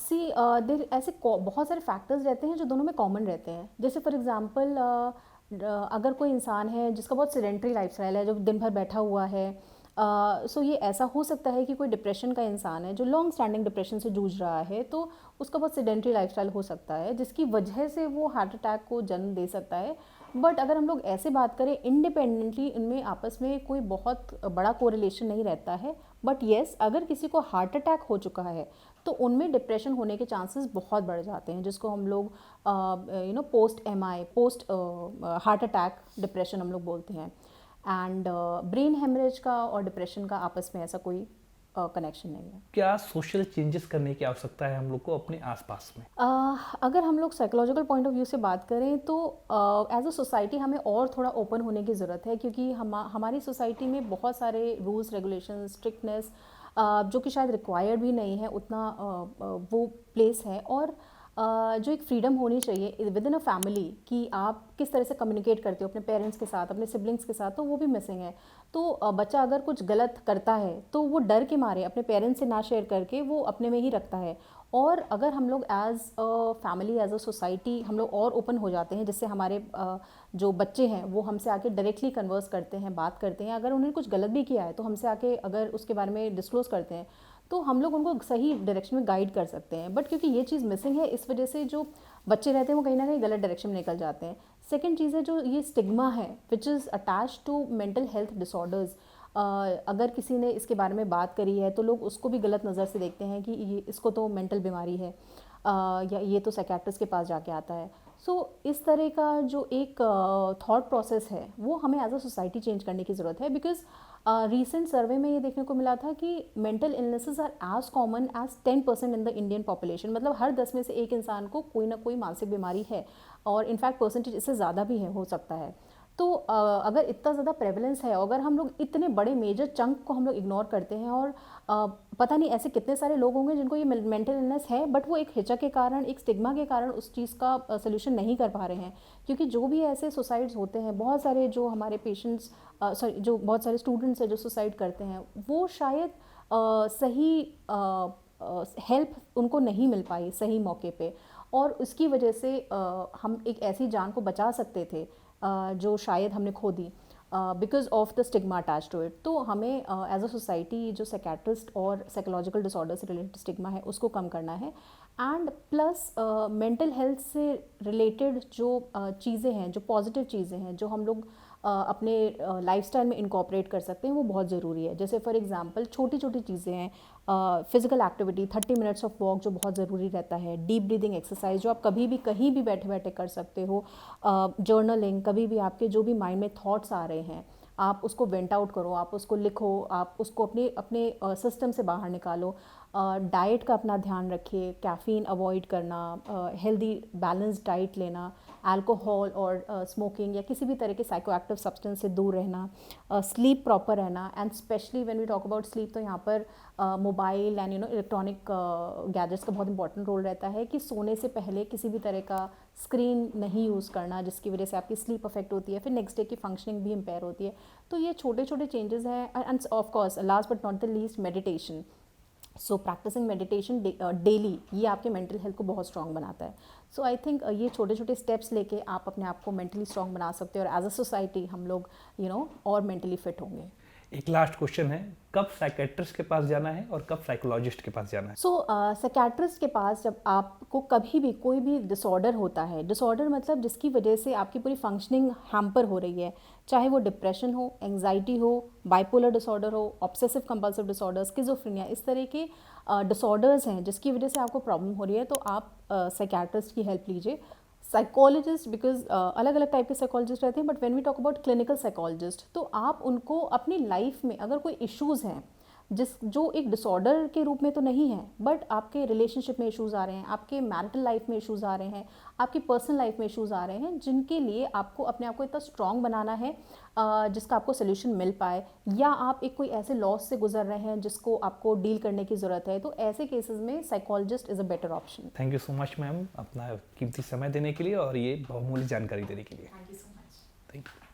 [SPEAKER 2] ऐसे बहुत सारे फैक्टर्स रहते हैं जो दोनों में कॉमन रहते हैं। जैसे फॉर एग्जांपल अगर कोई इंसान है जिसका बहुत सेडेंटरी लाइफस्टाइल है, जो दिन भर बैठा हुआ है, सो ये ऐसा हो सकता है कि कोई डिप्रेशन का इंसान है जो लॉन्ग स्टैंडिंग डिप्रेशन से जूझ रहा है, तो उसका बहुत सेडेंटरी लाइफस्टाइल हो सकता है, जिसकी वजह से वो हार्ट अटैक को जन्म दे सकता है। बट अगर हम लोग ऐसे बात करें इंडिपेंडेंटली, इनमें आपस में कोई बहुत बड़ा कोरिलेशन नहीं रहता है। बट येस, अगर किसी को हार्ट अटैक हो चुका है तो उनमें डिप्रेशन होने के चांसेस बहुत बढ़ जाते हैं, जिसको हम लोग post MI, post heart attack depression हम लोग बोलते हैं। एंड ब्रेन हेमरेज का और डिप्रेशन का आपस में ऐसा कोई कनेक्शन नहीं है।
[SPEAKER 1] क्या सोशल चेंजेस करने की आवश्यकता है हम लोग को अपने आसपास में?
[SPEAKER 2] अगर हम लोग साइकोलॉजिकल पॉइंट ऑफ व्यू से बात करें तो एज अ सोसाइटी हमें और थोड़ा ओपन होने की ज़रूरत है, क्योंकि हमारी सोसाइटी में बहुत सारे रूल्स रेगुलेशन स्ट्रिक्टनेस जो कि शायद रिक्वायर्ड भी नहीं है उतना वो प्लेस है, और जो एक फ्रीडम होनी चाहिए विद इन अ फैमिली कि आप किस तरह से कम्युनिकेट करते हो अपने पेरेंट्स के साथ, अपने सिबलिंग्स के साथ, तो वो भी मिसिंग है। तो बच्चा अगर कुछ गलत करता है तो वो डर के मारे अपने पेरेंट्स से ना शेयर करके वो अपने में ही रखता है। और अगर हम लोग as a family as a society हम लोग और ओपन हो जाते हैं, जिससे हमारे जो बच्चे हैं वो हमसे आके डायरेक्टली कन्वर्स करते हैं, बात करते हैं, अगर उन्होंने कुछ गलत भी किया है तो हमसे आके अगर उसके बारे में डिस्क्लोज करते हैं तो हम लोग उनको सही डायरेक्शन में गाइड कर सकते हैं। बट क्योंकि ये चीज़ मिसिंग है, इस वजह से जो बच्चे रहते हैं वो कहीं ना कहीं गलत डायरेक्शन में निकल जाते हैं। सेकेंड चीज़ है जो ये स्टिग्मा है which is attach to mental health disorders. अगर किसी ने इसके बारे में बात करी है तो लोग उसको भी गलत नज़र से देखते हैं कि ये इसको तो मेंटल बीमारी है, या ये तो साइकियाट्रिस्ट के पास जाके आता है। सो इस तरह का जो एक थॉट प्रोसेस है वो हमें एज अ सोसाइटी चेंज करने की ज़रूरत है। बिकॉज रिसेंट सर्वे में ये देखने को मिला था कि mental illnesses are as common as 10% in the Indian population. मतलब हर 10 में से एक इंसान को कोई ना कोई मानसिक बीमारी है, और इनफैक्ट परसेंटेज इससे ज़्यादा भी है हो सकता है। तो अगर इतना ज़्यादा प्रेवलेंस है, अगर हम लोग इतने बड़े मेजर चंक को हम लोग इग्नोर करते हैं, और पता नहीं ऐसे कितने सारे लोग होंगे जिनको ये मेंटल इलनेस है बट वो एक हिचक के कारण, एक स्टिग्मा के कारण उस चीज़ का सोल्यूशन नहीं कर पा रहे हैं। क्योंकि जो भी ऐसे सुसाइड्स होते हैं, बहुत सारे जो हमारे पेशेंट्स सॉरी जो बहुत सारे स्टूडेंट्स हैं जो सुसाइड करते हैं, वो शायद सही हेल्प उनको नहीं मिल पाई सही मौके पे, और उसकी वजह से हम एक ऐसी जान को बचा सकते थे जो शायद हमने खो दी because of the stigma attach to it. तो हमें एज अ सोसाइटी जो साइकेट्रिस्ट और साइकोलॉजिकल डिसऑर्डर से रिलेटेड स्टिग्मा है उसको कम करना है। एंड प्लस मेंटल हेल्थ से रिलेटेड जो चीज़ें हैं, जो पॉजिटिव चीज़ें हैं, जो हम लोग अपने लाइफस्टाइल में इनकॉर्पोरेट कर सकते हैं, वो बहुत ज़रूरी है। जैसे फॉर एग्जांपल छोटी छोटी चीज़ें हैं, physical activity 30 minutes of walk जो बहुत ज़रूरी रहता है, डीप ब्रीदिंग एक्सरसाइज जो आप कभी भी कहीं भी बैठे बैठे कर सकते हो, जर्नलिंग, कभी भी आपके जो भी माइंड में थॉट्स आ रहे हैं आप उसको वेंट आउट करो, आप उसको लिखो, आप उसको अपने अपने सिस्टम से बाहर निकालो। डाइट का अपना ध्यान रखिए, कैफ़ीन अवॉइड करना, हेल्दी बैलेंस डाइट लेना, अल्कोहल और स्मोकिंग या किसी भी तरह के साइकोएक्टिव सब्सटेंस से दूर रहना, स्लीप प्रॉपर रहना। And specially when we talk about sleep, तो यहाँ पर मोबाइल एंड इलेक्ट्रॉनिक गैजेट्स का बहुत इंपॉर्टेंट रोल रहता है कि सोने से पहले किसी भी तरह का स्क्रीन नहीं यूज़ करना, जिसकी वजह से आपकी स्लीप अफेक्ट होती है, फिर नेक्स्ट डे की फंक्शनिंग भी इम्पेयर होती है। तो ये छोटे छोटे चेंजेस हैं। And of course last but not the least, meditation. So practicing meditation daily, ये आपके मेंटल हेल्थ को बहुत स्ट्रॉन्ग बनाता है। सो आई थिंक ये छोटे छोटे स्टेप्स लेके आप अपने आप को मेंटली स्ट्रॉन्ग बना सकते हो, और एज अ सोसाइटी हम लोग और मेंटली फिट होंगे।
[SPEAKER 1] एक लास्ट क्वेश्चन है, कब साइकेट्रिस्ट के पास जाना है और कब साइकोलॉजिस्ट के पास जाना है?
[SPEAKER 2] सो साइकेट्रिस्ट के पास जब आपको कभी भी कोई भी डिसऑर्डर होता है, डिसऑर्डर मतलब जिसकी वजह से आपकी पूरी फंक्शनिंग हैम्पर हो रही है, चाहे वो डिप्रेशन हो, एंग्जाइटी हो, बाइपोलर डिसऑर्डर हो, ऑब्सेसिव कंपल्सिव डिसऑर्डर, स्किज़ोफ्रेनिया, इस तरह के डिसऑर्डर्स हैं जिसकी वजह से आपको प्रॉब्लम हो रही है, तो आप साइकेट्रिस्ट की हेल्प लीजिए। साइकोलॉजिस्ट, बिकॉज अलग अलग टाइप के साइकोलॉजिस्ट रहते हैं, but when we talk about clinical psychologist, तो आप उनको अपनी लाइफ में अगर कोई इश्यूज़ हैं जो एक डिसऑर्डर के रूप में तो नहीं है, बट आपके रिलेशनशिप में इश्यूज़ आ रहे हैं, आपके मैरिटल लाइफ में इश्यूज़ आ रहे हैं, आपकी पर्सनल लाइफ में इश्यूज़ आ रहे हैं, जिनके लिए आपको अपने आप को इतना स्ट्रॉन्ग बनाना है जिसका आपको सोल्यूशन मिल पाए, या आप एक कोई ऐसे लॉस से गुजर रहे हैं जिसको आपको डील करने की ज़रूरत है, तो ऐसे केसेस में psychologist is a better option.
[SPEAKER 1] Thank you so much ma'am, अपना कीमती समय देने के लिए और ये बहुमूल्य जानकारी देने के लिए।
[SPEAKER 2] Thank you so much.
[SPEAKER 1] Thank you.